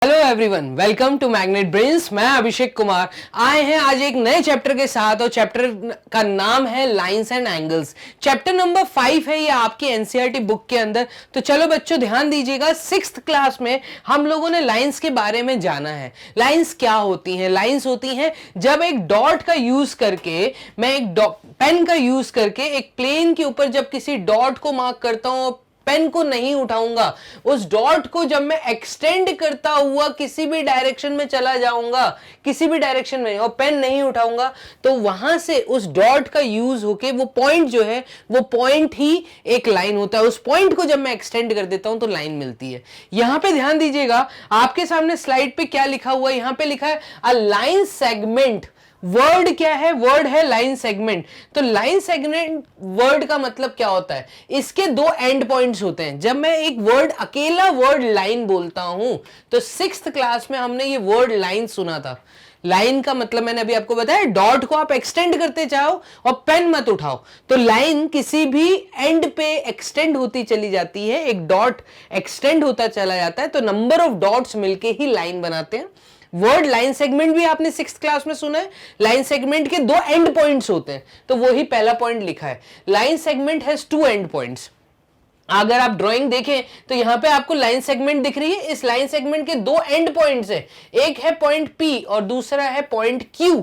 Hello everyone, welcome to magnet brains. मैं अभिषेक कुमार आए हैं आज एक नए चैप्टर के साथ और चैप्टर का नाम है lines and angles. Chapter number 5 है ये आपकी एनसीईआरटी बुक के अंदर। तो चलो बच्चों ध्यान दीजिएगा, 6th क्लास में हम लोगों ने लाइंस के बारे में जाना है। लाइंस क्या होती हैं? लाइंस होती हैं जब एक डॉट का यूज करके, मैं एक पेन का यूज करके एक प्लेन के ऊपर जब किसी डॉट को मार्क करता हूं, पेन को नहीं उठाऊंगा, उस डॉट को जब मैं एक्सटेंड करता हुआ किसी भी डायरेक्शन में चला जाऊंगा, किसी भी डायरेक्शन में, और पेन नहीं उठाऊंगा, तो वहां से उस डॉट का यूज होके वो पॉइंट जो है, वो पॉइंट ही एक लाइन होता है। उस पॉइंट को जब मैं एक्सटेंड कर देता हूं तो लाइन मिलती है। यहां पे ध्यान दीजिएगा, आपके सामने स्लाइड पे क्या लिखा हुआ है, यहां पे लिखा है अ लाइन सेगमेंट। वर्ड क्या है? वर्ड है लाइन सेगमेंट। तो लाइन सेगमेंट वर्ड का मतलब क्या होता है? इसके दो एंड पॉइंट्स होते हैं। जब मैं एक वर्ड, अकेला वर्ड लाइन बोलता हूं, तो 6th क्लास में हमने ये वर्ड लाइन सुना था। लाइन का मतलब मैंने अभी आपको बताया, डॉट को आप एक्सटेंड करते जाओ और पेन मत उठाओ। तो लाइन किसी भी एंड पे एक्सटेंड होती चली जाती है, एक डॉट एक्सटेंड होता चला जाता है, तो नंबर ऑफ डॉट्स मिलके ही लाइन बनाते हैं। वर्ड लाइन सेगमेंट भी आपने 6th क्लास में सुना है। लाइन सेगमेंट के दो एंड पॉइंट्स होते हैं, तो वही पहला पॉइंट लिखा है। Line segment has two end points. अगर आप ड्राइंग देखें तो यहां पे आपको लाइन सेगमेंट दिख रही है। इस लाइन सेगमेंट के दो एंड पॉइंट्स है, एक है पॉइंट P और दूसरा है पॉइंट Q।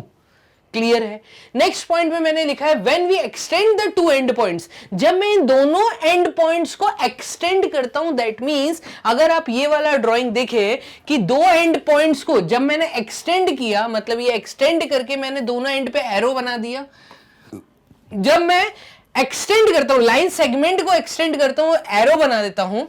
क्लियर है? नेक्स्ट पॉइंट में मैंने लिखा है when we extend the two end points. जब मैं इन दोनों एंड पॉइंट्स को एक्सटेंड करता हूं, दैट मींस अगर आप ये वाला ड्राइंग देखें कि दो एंड पॉइंट्स को जब मैंने एक्सटेंड किया, मतलब ये एक्सटेंड करके मैंने दोनों एंड पे एरो बना दिया। जब मैं एक्सटेंड करता हूं, लाइन सेगमेंट को एक्सटेंड करता हूं, एरो बना देता हूं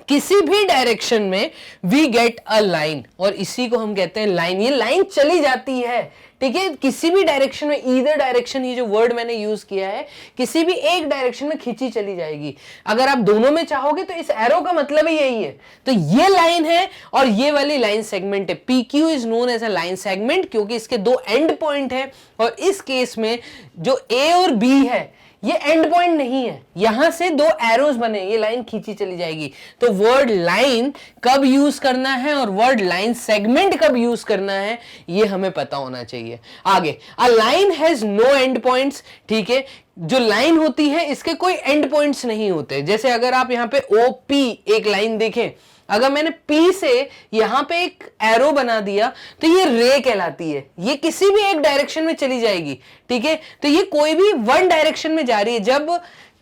किसी भी डायरेक्शन में, वी गेट अ लाइन, और इसी को हम कहते हैं लाइन। ये लाइन चली जाती है, ठीक है, किसी भी डायरेक्शन में। ईदर डायरेक्शन, ये जो वर्ड मैंने यूज किया है, किसी भी एक डायरेक्शन में खींची चली जाएगी। अगर आप दोनों में चाहोगे तो इस एरो का मतलब ही यही है। तो ये लाइन है और ये वाली लाइन सेगमेंट है। PQ is known as a line segment, क्योंकि इसके दो एंड पॉइंट है, और इस केस में जो A और B है ये एंड पॉइंट नहीं है, यहां से दो एरोज बने, ये लाइन खींची चली जाएगी। तो वर्ड लाइन कब यूज करना है और वर्ड लाइन सेगमेंट कब यूज करना है, ये हमें पता होना चाहिए। आगे, a line has no end points. ठीक है, जो लाइन होती है इसके कोई एंड पॉइंट्स नहीं होते। जैसे अगर आप यहां पे OP एक लाइन देखें, अगर मैंने P से यहां पे एक एरो बना दिया तो ये रे कहलाती है, ये किसी भी एक डायरेक्शन में चली जाएगी। ठीक है, तो ये कोई भी वन डायरेक्शन में जा रही है। जब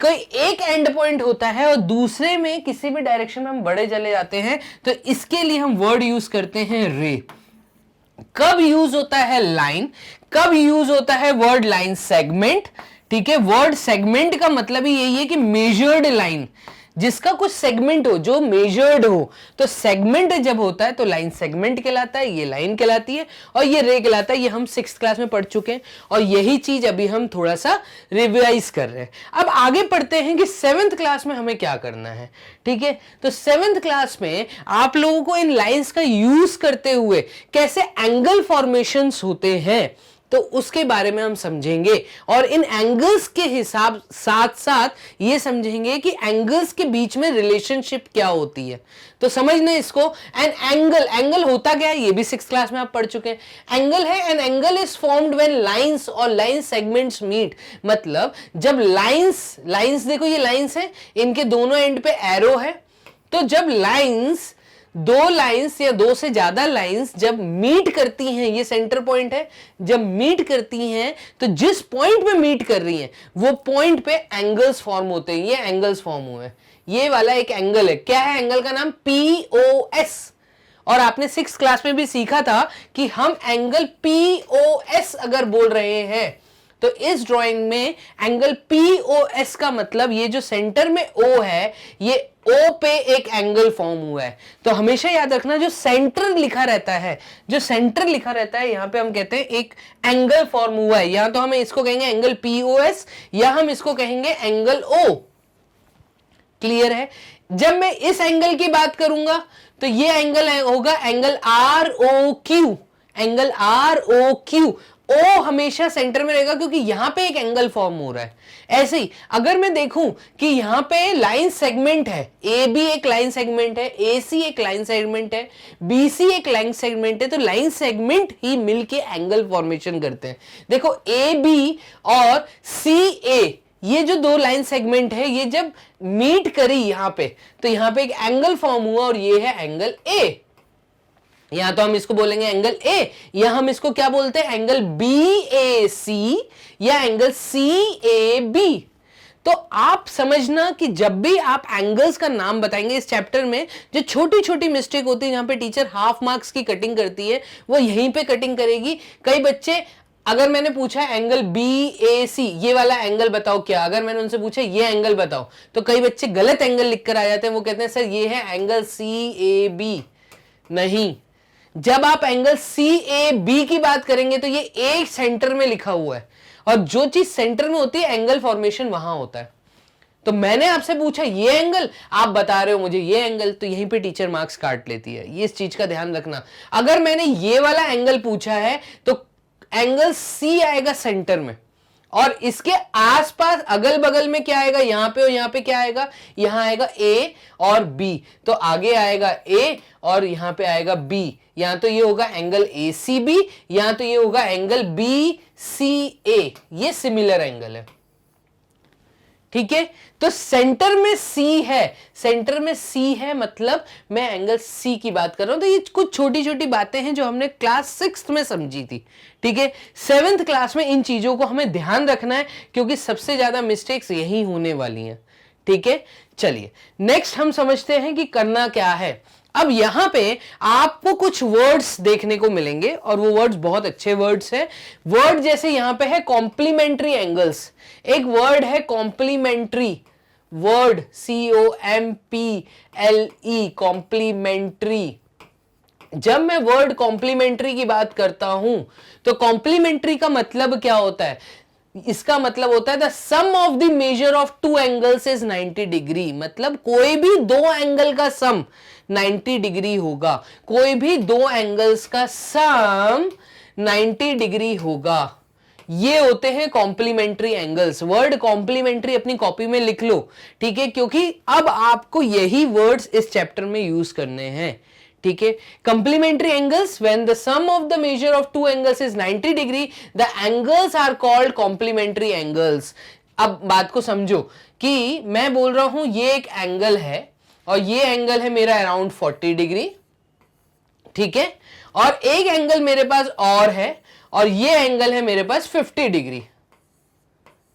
कोई एक एंड पॉइंट होता है और दूसरे में किसी भी डायरेक्शन में हम बढ़े चले जाते हैं, तो इसके लिए हम वर्ड यूज करते हैं रे। कब यूज होता है लाइन, कब यूज होता है वर्ड लाइन सेगमेंट। ठीक है, वर्ड सेगमेंट का मतलब ही यही है कि मेजर्ड लाइन, जिसका कुछ सेगमेंट हो, जो मेजर्ड हो। तो सेगमेंट जब होता है तो लाइन सेगमेंट कहलाता है, ये लाइन कहलाती है, और ये रे कहलाता है। ये हम 6th क्लास में पढ़ चुके हैं और यही चीज अभी हम थोड़ा सा रिवाइज कर रहे हैं। अब आगे पढ़ते हैं कि 7th क्लास में हमें क्या करना है। ठीक है, तो 7th क्लास में आप लोगों को इन लाइंस का यूज करते हुए कैसे एंगल फॉर्मेशंस होते हैं, तो उसके बारे में हम समझेंगे, और इन एंगल्स के हिसाब साथ साथ ये समझेंगे कि एंगल्स के बीच में रिलेशनशिप क्या होती है। तो समझना इसको। एन एंगल, एंगल होता क्या है ये भी 6th क्लास में आप पढ़ चुके हैं। एंगल है, an angle is formed when lines और लाइन सेगमेंट्स मीट। मतलब जब लाइंस देखो, ये लाइंस है, इनके दोनों एंड पे एरो है। तो जब लाइंस, दो लाइंस या दो से ज्यादा लाइंस जब मीट करती हैं, ये सेंटर पॉइंट है, जब मीट करती हैं तो जिस पॉइंट पे मीट कर रही हैं वो पॉइंट पे एंगल्स फॉर्म होते हैं। ये एंगल्स फॉर्म हुए हैं। ये वाला एक एंगल है, क्या है एंगल का नाम? POS। और आपने 6th क्लास में भी सीखा था कि हम एंगल POS अगर बोल रहे हैं तो इस ड्राइंग में एंगल POS का मतलब ये जो सेंटर में O है, ये O पे एक एंगल फॉर्म हुआ है। तो हमेशा याद रखना, जो सेंटर लिखा रहता है, जो सेंटर लिखा रहता है, यहां पे हम कहते हैं एक एंगल फॉर्म हुआ है। या तो हम इसको कहेंगे एंगल POS या हम इसको कहेंगे एंगल O। क्लियर है? जब मैं इस एंगल की बात करूंगा तो ये एंगल होगा angle ROQ, angle ROQ। O हमेशा सेंटर में रहेगा क्योंकि यहां पे एक एंगल फॉर्म हो रहा है। ऐसे ही अगर मैं देखूं कि यहां पे लाइन सेगमेंट है, ए बी एक लाइन सेगमेंट है, ए सी एक लाइन सेगमेंट है, बी सी एक लाइन सेगमेंट है, तो लाइन सेगमेंट ही मिलके एंगल फॉर्मेशन करते हैं। देखो ए बी और सी ए, ये जो दो लाइन सेगमेंट है, ये जब मीट करी यहां पे, तो यहां पे एक एंगल फॉर्म हुआ और ये है एंगल ए। यहां तो हम इसको बोलेंगे एंगल ए, या हम इसको क्या बोलते हैं, एंगल बी ए सी या एंगल सी ए बी। तो आप समझना कि जब भी आप एंगल्स का नाम बताएंगे इस चैप्टर में, जो छोटी छोटी मिस्टेक होती है, यहां पे टीचर हाफ मार्क्स की कटिंग करती है, वो यहीं पे कटिंग करेगी। कई बच्चे, अगर मैंने पूछा एंगल बी ए सी, ये वाला एंगल बताओ क्या, अगर मैंने उनसे पूछा ये एंगल बताओ, तो कई बच्चे गलत एंगल लिखकर आ जाते हैं। वो कहते हैं सर ये है एंगल सी ए बी। नहीं, जब आप एंगल सी ए बी की बात करेंगे तो ये एक सेंटर में लिखा हुआ है, और जो चीज सेंटर में होती है एंगल फॉर्मेशन वहां होता है। तो मैंने आपसे पूछा ये एंगल, आप बता रहे हो मुझे ये एंगल, तो यहीं पे टीचर मार्क्स काट लेती है। ये इस चीज का ध्यान रखना। अगर मैंने ये वाला एंगल पूछा है तो एंगल सी आएगा सेंटर में, और इसके आसपास अगल बगल में क्या आएगा, यहां पे और यहां पे क्या आएगा, यहां आएगा ए और बी, तो आगे आएगा ए और यहां पे आएगा बी। यहां तो ये होगा एंगल ए सी बी, यहां तो ये होगा एंगल बी सी ए। ये सिमिलर एंगल है, ठीक है। तो सेंटर में सी है, सेंटर में सी है, मतलब मैं एंगल सी की बात कर रहा हूं। तो ये कुछ छोटी छोटी बातें हैं जो हमने क्लास 6 में समझी थी, ठीक है। 7th क्लास में इन चीजों को हमें ध्यान रखना है, क्योंकि सबसे ज्यादा मिस्टेक्स यही होने वाली हैं, ठीक है। चलिए नेक्स्ट हम समझते हैं कि करना क्या है। अब यहां पे आपको कुछ वर्ड्स देखने को मिलेंगे, और वो वर्ड्स बहुत अच्छे वर्ड्स हैं। वर्ड जैसे यहां पे है कॉम्प्लीमेंट्री एंगल्स, एक वर्ड है कॉम्प्लीमेंट्री, वर्ड COMPLE, कॉम्प्लीमेंट्री। जब मैं वर्ड कॉम्प्लीमेंट्री की बात करता हूं तो कॉम्प्लीमेंट्री का मतलब क्या होता है, इसका मतलब होता है the sum of the measure of two angles is 90 degree. मतलब कोई भी दो एंगल का सम 90 डिग्री होगा, कोई भी दो एंगल्स का सम 90 डिग्री होगा। ये होते हैं कॉम्प्लीमेंट्री एंगल्स। वर्ड कॉम्प्लीमेंट्री अपनी कॉपी में लिख लो, ठीक है, क्योंकि अब आपको यही वर्ड्स इस चैप्टर में यूज करने हैं, ठीक है। Complementary angles, when the sum of the measure of two angles is 90 degree, the angles are called complementary angles. अब बात को समझो कि मैं बोल रहा हूं ये एक एंगल है, और ये एंगल है मेरा अराउंड 40 डिग्री, ठीक है, और एक एंगल मेरे पास और है, और ये एंगल है मेरे पास 50 डिग्री,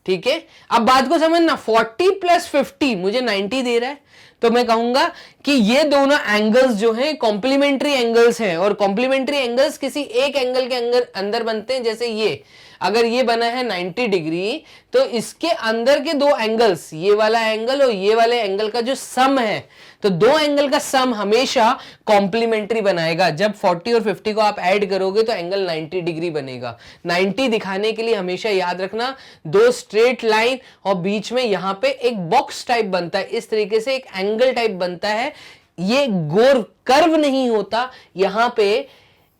ठीक है। अब बात को समझना, 40 + 50 मुझे 90 दे रहा है, तो मैं कहूंगा कि ये दोनों एंगल्स जो हैं कॉम्प्लीमेंट्री एंगल्स हैं, और कॉम्प्लीमेंट्री एंगल्स किसी एक एंगल के अंदर बनते हैं। जैसे ये, अगर ये बना है 90 डिग्री, तो इसके अंदर के दो एंगल्स, ये वाला एंगल और ये वाले एंगल का जो सम है, तो दो एंगल का सम हमेशा कॉम्प्लीमेंट्री बनाएगा। जब 40 और 50 को आप ऐड करोगे तो एंगल 90 डिग्री बनेगा। 90 दिखाने के लिए हमेशा याद रखना, दो स्ट्रेट लाइन और बीच में यहां पे एक बॉक्स टाइप बनता है, इस तरीके से एक एंगल टाइप बनता है। ये गोल कर्व नहीं होता, यहां पे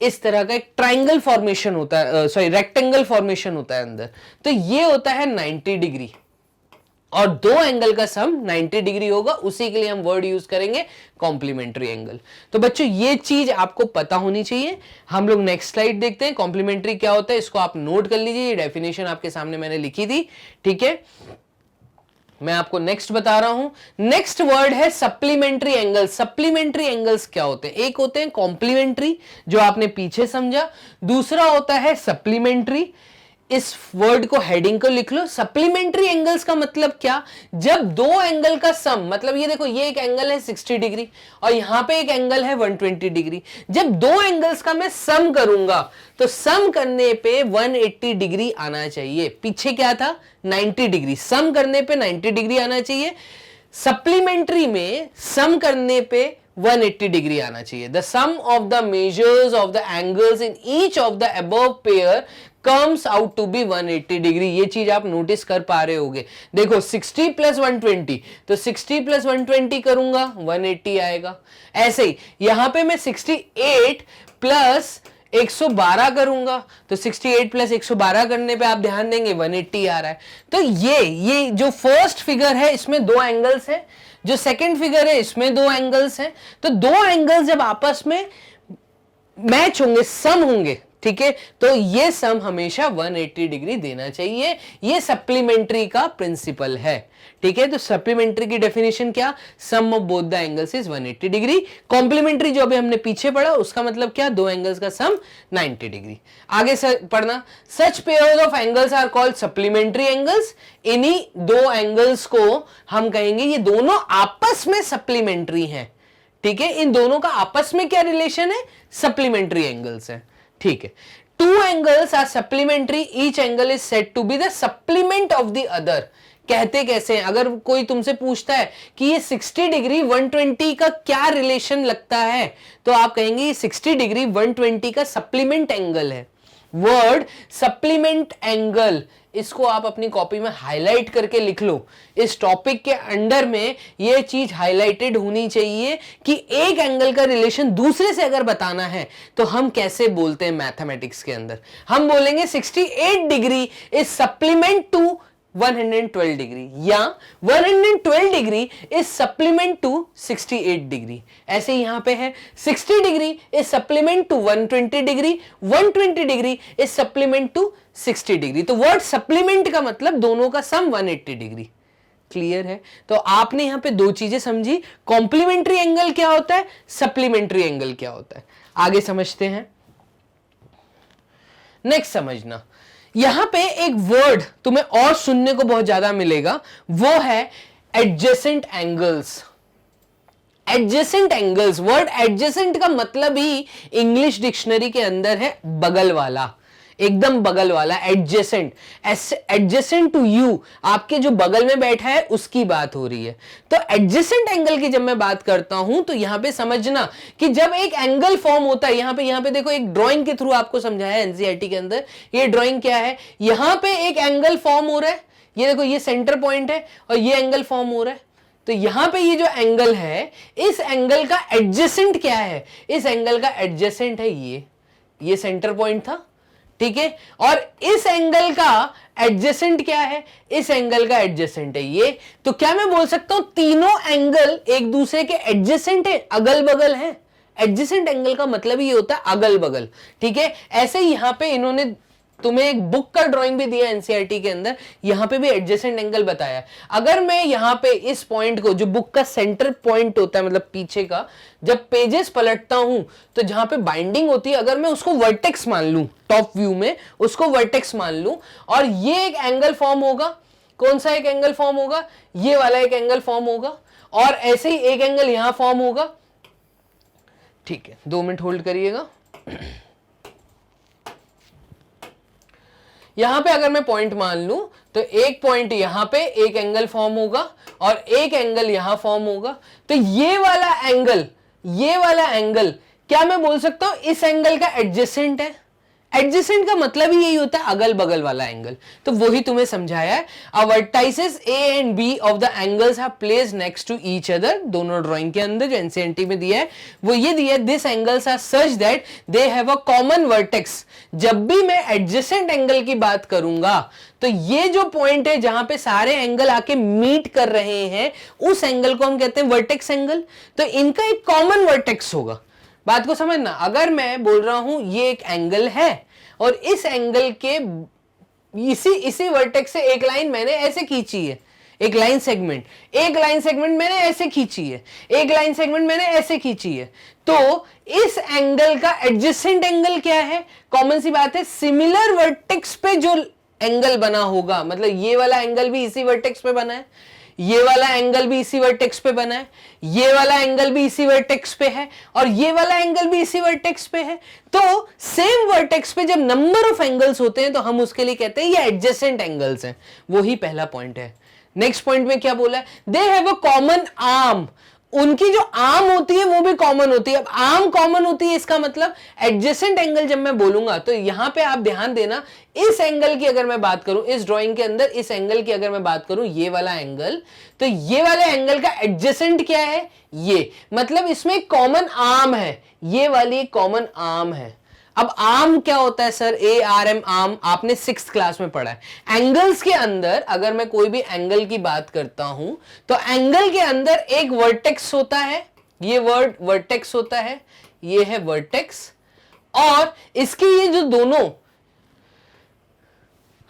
इस तरह का एक ट्राइंगल फॉर्मेशन होता है, सॉरी रेक्टेंगल फॉर्मेशन होता है अंदर। तो ये होता है 90 डिग्री, और दो एंगल का सम 90 डिग्री होगा, उसी के लिए हम वर्ड यूज करेंगे कॉम्प्लीमेंट्री एंगल। तो बच्चों ये चीज आपको पता होनी चाहिए। हम लोग नेक्स्ट स्लाइड देखते हैं, कॉम्प्लीमेंट्री क्या होता है, इसको आप नोट कर लीजिए। ये डेफिनेशन आपके सामने मैंने लिखी थी, ठीक है। मैं आपको नेक्स्ट बता रहा हूं। नेक्स्ट वर्ड है सप्लीमेंट्री एंगल्स। सप्लीमेंट्री एंगल्स क्या होते हैं, एक होते हैं कॉम्प्लीमेंट्री, जो आपने पीछे समझा, दूसरा होता है सप्लीमेंट्री। इस वर्ड को, हेडिंग को लिख लो। सप्लीमेंट्री एंगल्स का मतलब क्या, जब दो एंगल का सम, मतलब ये देखो, ये एक एंगल है 60 डिग्री और यहां पे एक एंगल है 120 डिग्री। जब दो एंगल्स का मैं सम करूंगा तो सम करने पे 180 डिग्री आना चाहिए। पीछे क्या था, 90 डिग्री, सम करने पे 90 डिग्री आना चाहिए। सप्लीमेंट्री में सम करने पे 180 डिग्री आना चाहिए। The sum of the measures of the angles in each of the above pair comes out to be 180 degree. ये चीज आप नोटिस कर पा रहे होगे। देखो 60 + 120, तो 60 + 120 करूंगा 180 आएगा। ऐसे ही यहां पे मैं 68 + 112 करूंगा तो 68 प्लस 112 करने पे आप ध्यान देंगे 180 आ रहा है। तो ये जो फर्स्ट फिगर है इसमें दो एंगल्स हैं, जो सेकंड फिगर है इसमें दो एंगल्स हैं। तो दो एंगल्स जब आपस में मैच होंगे, सम होंगे, ठीक है, तो ये सम हमेशा 180 डिग्री देना चाहिए। ये सप्लीमेंट्री का प्रिंसिपल है, ठीक है। तो सप्लीमेंट्री की डेफिनेशन क्या, sum of both the angles is 180 degree. Complementary जो अभी हमने पीछे पढ़ा उसका मतलब क्या, दो एंगल्स का सम 90 डिग्री। आगे पढ़ना, such pairs of angles are called supplementary angles. इन्हीं दो एंगल्स को हम कहेंगे ये दोनों आपस में सप्लीमेंट्री हैं, ठीक है। इन दोनों का आपस में क्या रिलेशन है, सप्लीमेंट्री एंगल्स है, ठीक है। Two angles are supplementary, each angle is said to be the supplement of the other. कहते कैसे हैं, अगर कोई तुमसे पूछता है कि ये 60 डिग्री 120 का क्या रिलेशन लगता है, तो आप कहेंगे ये 60 डिग्री 120 का सप्लीमेंट एंगल है। वर्ड सप्लीमेंट एंगल, इसको आप अपनी कॉपी में हाईलाइट करके लिख लो। इस टॉपिक के अंडर में ये चीज हाईलाइटेड होनी चाहिए कि एक एंगल का रिलेशन दूसरे से अगर बताना है तो हम कैसे बोलते हैं मैथमेटिक्स के अंदर। हम बोलेंगे 68 degree is supplement to 112 degree, या 112 degree is supplement to 68 degree. ऐसे यहां पे है 60 degree is supplement to 120 degree, 120 degree is supplement to 60 degree. तो वर्ड सप्लीमेंट का मतलब दोनों का सम 180 डिग्री। क्लियर है? तो आपने यहां पे दो चीजें समझी, कॉम्प्लीमेंट्री एंगल क्या होता है, सप्लीमेंट्री एंगल क्या होता है। आगे समझते हैं। नेक्स्ट समझना, यहां पे एक वर्ड तुम्हें और सुनने को बहुत ज्यादा मिलेगा, वो है adjacent angles. Adjacent angles, word adjacent का मतलब ही इंग्लिश डिक्शनरी के अंदर है बगल वाला, एकदम बगल वाला। एडजेसेंट, एडजेसेंट टू यू, आपके जो बगल में बैठा है उसकी बात हो रही है। तो एडजेसेंट एंगल की जब मैं बात करता हूं तो यहां पे समझना कि जब एक एंगल फॉर्म होता है, यहां पे देखो एक ड्राइंग के थ्रू आपको समझाया एनसीईआरटी के अंदर। ये ड्राइंग क्या है, यहां पे एक एंगल फॉर्म हो रहा है, ये देखो ये सेंटर पॉइंट है और ये एंगल फॉर्म हो रहा है। तो यहां पे ये जो एंगल है, इस एंगल का एडजेसेंट क्या है, इस एंगल का एडजेसेंट है ये सेंटर पॉइंट था, ठीक है। और इस एंगल का एडजेसेंट क्या है, इस एंगल का एडजेसेंट है ये। तो क्या मैं बोल सकता हूं तीनों एंगल एक दूसरे के एडजेसेंट है, अगल बगल है। एडजेसेंट एंगल का मतलब ही होता है अगल बगल, ठीक है। ऐसे ही यहां पे इन्होंने तुम्हें एक बुक का ड्राइंग भी दिया एनसीईआरटी के अंदर, यहां पे भी एडजेसेंट एंगल बताया। अगर मैं यहां पे इस पॉइंट को, जो बुक का सेंटर पॉइंट होता है मतलब पीछे का, जब पेजेस पलटता हूं तो जहां पे बाइंडिंग होती है, अगर मैं उसको वर्टेक्स मान लूं, टॉप व्यू में उसको वर्टेक्स मान लूं, और ये एक एंगल फॉर्म होगा। कौन सा एक एंगल फॉर्म होगा, ये वाला एक एंगल फॉर्म होगा, और ऐसे ही एक एंगल यहां फॉर्म होगा, ठीक है। 2 मिनट होल्ड करिएगा। यहां पे अगर मैं पॉइंट मान लूं तो एक पॉइंट यहां पे एक एंगल फॉर्म होगा और एक एंगल यहां फॉर्म होगा। तो ये वाला एंगल क्या मैं बोल सकता हूं इस एंगल का एडजेसेंट है। एडजेसेंट का मतलब ही यही होता है अगल बगल वाला एंगल। तो वही तुम्हें समझाया है। Uh vertices A and B of the angles have placed next to each other. दोनों ड्राइंग के अंदर जो एनसीईआरटी में दिया है वो ये दिया है, this angles are such that they have a common vertex. जब भी मैं एडजेसेंट एंगल की बात करूंगा तो ये जो पॉइंट है जहां पे सारे एंगल आके मीट कर रहे हैं, उस एंगल को हम कहते हैं वर्टेक्स एंगल। तो इनका एक कॉमन वर्टेक्स होगा। बात को समझना, अगर मैं बोल रहा हूं ये एक एंगल है और इस एंगल के इसी वर्टेक्स से एक लाइन मैंने ऐसे खींची है, एक लाइन सेगमेंट मैंने ऐसे खींची है, एक लाइन सेगमेंट मैंने ऐसे खींची है, तो इस एंगल का एडजेसेंट एंगल क्या है, कॉमन सी बात है, सिमिलर वर्टेक्स पे जो एंगल बना होगा, मतलब ये वाला एंगल भी इसी वर्टेक्स पे बना है, ये वाला एंगल भी इसी वर्टेक्स पे बना है, ये वाला एंगल भी इसी वर्टेक्स पे है, और ये वाला एंगल भी इसी वर्टेक्स पे है। तो सेम वर्टेक्स पे जब नंबर ऑफ एंगल्स होते हैं तो हम उसके लिए कहते हैं ये एडजेसेंट एंगल्स हैं। वही पहला पॉइंट है। नेक्स्ट पॉइंट में क्या बोला है, दे हैव अ कॉमन आर्म। उनकी जो आर्म होती है वो भी कॉमन होती है। अब आर्म कॉमन होती है, इसका मतलब एडजेसेंट एंगल जब मैं बोलूंगा तो यहां पे आप ध्यान देना, इस एंगल की अगर मैं बात करूं, इस ड्राइंग के अंदर इस एंगल की अगर मैं बात करूं, ये वाला एंगल, तो ये वाले एंगल का एडजेसेंट क्या है, ये, मतलब इसमें कॉमन आर्म है, ये वाली कॉमन आर्म है। अब आर्म क्या होता है सर? ARM आर्म आपने 6th क्लास में पढ़ा है। एंगल्स के अंदर अगर मैं कोई भी एंगल की बात करता हूं तो एंगल के अंदर एक वर्टेक्स होता है, ये वर्ड वर्टेक्स होता है, ये है वर्टेक्स, और इसके ये जो दोनों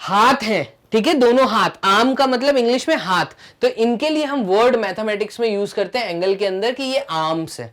हाथ हैं, ठीक है, दोनों हाथ, आर्म का मतलब इंग्लिश में हाथ, तो इनके लिए हम वर्ड मैथमेटिक्स में यूज करते हैं एंगल के अंदर कि ये आर्म्स है।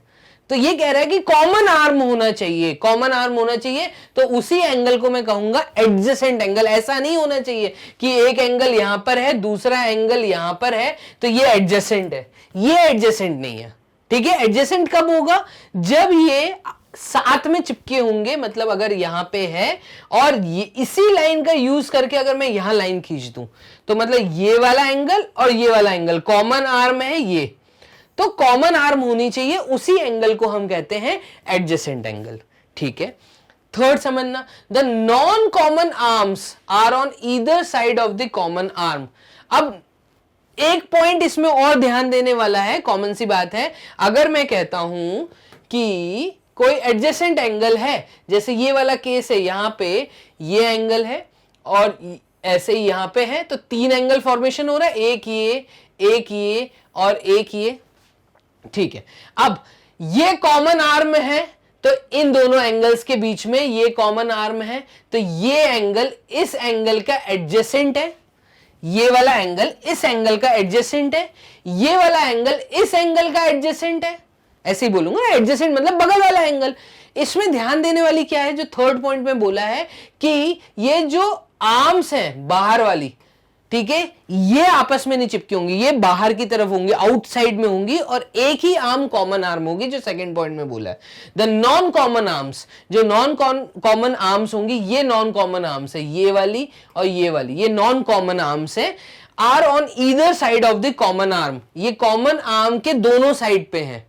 तो ये कह रहा है कि कॉमन आर्म होना चाहिए, कॉमन आर्म होना चाहिए, तो उसी एंगल को मैं कहूंगा एडजेसेंट एंगल। ऐसा नहीं होना चाहिए कि एक एंगल यहां पर है, दूसरा एंगल यहां पर है, तो ये एडजेसेंट है। ये एडजेसेंट नहीं है, ठीक है। एडजेसेंट कब होगा? जब ये साथ में चिपके होंगे, मतलब अगर यहां पे है और ये इसी लाइन का यूज करके अगर मैं यहां लाइन खींच दूं तो मतलब ये वाला एंगल और ये वाला एंगल कॉमन आर्म है, ये तो कॉमन आर्म होनी चाहिए, उसी एंगल को हम कहते हैं एडजेसेंट एंगल, ठीक है। थर्ड समझना, the non common arms are on either side of the common arm. अब एक पॉइंट इसमें और ध्यान देने वाला है, कॉमन सी बात है। अगर मैं कहता हूं कि कोई एडजेसेंट एंगल है, जैसे ये वाला केस है, यहां पे ये एंगल है और ऐसे ही यहां पे है, तो 3 एंगल फॉर्मेशन हो रहा है, एक ये और एक ये, ठीक है। अब ये कॉमन आर्म है, तो इन दोनों एंगल्स के बीच में ये कॉमन आर्म है, तो ये एंगल इस एंगल का एडजेसेंट है, ये वाला एंगल इस एंगल का एडजेसेंट है, ये वाला एंगल इस एंगल का एडजेसेंट है। ऐसे ही बोलूंगा, एडजेसेंट मतलब बगल वाला एंगल। इसमें ध्यान देने वाली क्या है, जो थर्ड पॉइंट में बोला है कि ये जो आर्म्स हैं बाहर वाली, ठीक है, ये आपस में नहीं चिपकी होंगी, ये बाहर की तरफ होंगी, आउटसाइड में होंगी, और एक ही आर्म कॉमन आर्म होगी, जो सेकंड पॉइंट में बोला है। द नॉन कॉमन आर्म्स, जो नॉन कॉमन आर्म्स होंगी, ये नॉन कॉमन आर्म्स है, ये वाली और ये वाली, ये नॉन कॉमन आर्म्स है, are on either side of the common arm, ये कॉमन आर्म के दोनों साइड पे है,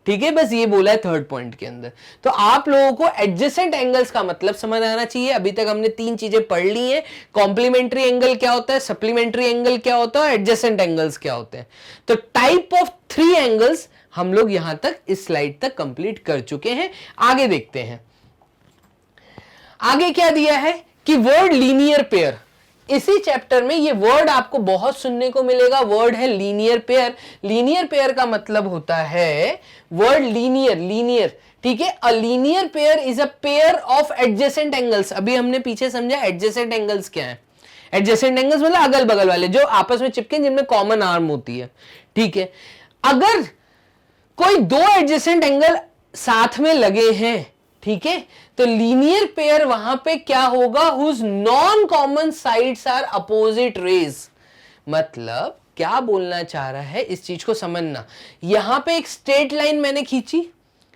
ठीक है। बस ये बोला है थर्ड पॉइंट के अंदर। तो आप लोगों को एडजेसेंट एंगल्स का मतलब समझ आना चाहिए। अभी तक हमने 3 चीजें पढ़ ली हैं, कॉम्प्लीमेंट्री एंगल क्या होता है, सप्लीमेंट्री एंगल क्या होता है, एडजेसेंट एंगल्स क्या होते हैं। तो टाइप ऑफ 3 एंगल्स हम लोग यहां तक इस स्लाइड तक कंप्लीट कर चुके हैं। आगे देखते हैं, आगे क्या दिया है कि वर्ड लीनियर पेयर। इसी चैप्टर में ये वर्ड आपको बहुत सुनने को मिलेगा, वर्ड है लीनियर पेयर। लीनियर पेयर का मतलब होता है वर्ड लीनियर, लीनियर, ठीक है। अ linear pair is a pair of adjacent angles. अभी हमने पीछे समझा एडजेसेंट एंगल्स क्या है। एडजेसेंट एंगल्स मतलब अगल बगल वाले, जो आपस में चिपके, जिनमें कॉमन आर्म होती है, ठीक है। अगर कोई 2 एडजेसेंट एंगल साथ में लगे हैं, ठीक है, तो लीनियर पेयर वहां पे क्या होगा, whose non common sides are opposite rays. मतलब क्या बोलना चाह रहा है, इस चीज को समझना। यहां पे एक स्ट्रेट लाइन मैंने खींची,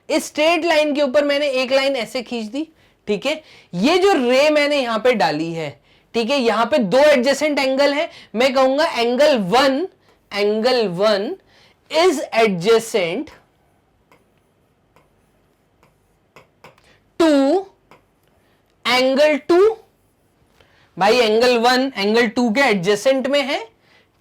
इस स्ट्रेट लाइन के ऊपर मैंने एक लाइन ऐसे खींच दी, ठीक है। ये जो रे मैंने यहां पे डाली है, ठीक है, यहां पे 2 एडजेसेंट एंगल है, मैं कहूंगा angle 1 is adjacent to angle 2। भाई एंगल 1 एंगल 2 के एडजेसेंट में है,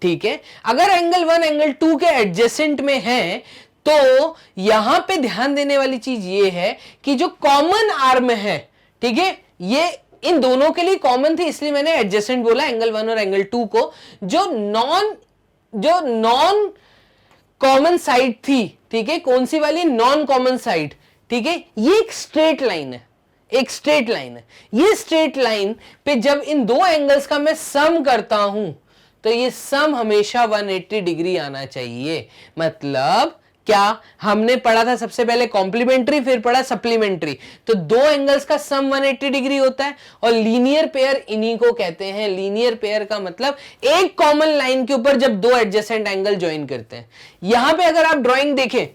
ठीक है। अगर एंगल 1 एंगल 2 के एडजेसेंट में है तो यहां पे ध्यान देने वाली चीज ये है कि जो कॉमन आर्म है, ठीक है, ये इन दोनों के लिए कॉमन थी, इसलिए मैंने एडजेसेंट बोला एंगल 1 और एंगल 2 को। जो नॉन कॉमन साइड थी, ठीक है, कौन सी वाली, नॉन कॉमन साइड, ठीक है, ये एक स्ट्रेट लाइन है, एक स्ट्रेट लाइन है। ये स्ट्रेट लाइन पे जब इन 2 एंगल्स का मैं सम करता हूं तो ये सम हमेशा 180 डिग्री आना चाहिए। मतलब क्या हमने पढ़ा था सबसे पहले कॉम्प्लीमेंट्री, फिर पढ़ा सप्लीमेंट्री, तो 2 एंगल्स का सम 180 डिग्री होता है। और लीनियर पेयर इन्हीं को कहते हैं। लीनियर पेयर का मतलब एक कॉमन लाइन के ऊपर जब 2 एडजेसेंट एंगल ज्वाइन करते हैं। यहां पे अगर आप ड्राइंग देखें